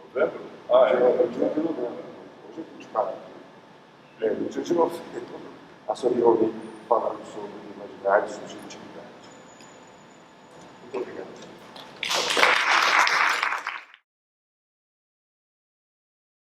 de novembro? Ah, É 28 de novembro, hoje é 24. É 28 de novembro, a Sueli Rodrigues falando sobre imaginário e subjetividade. Muito obrigado.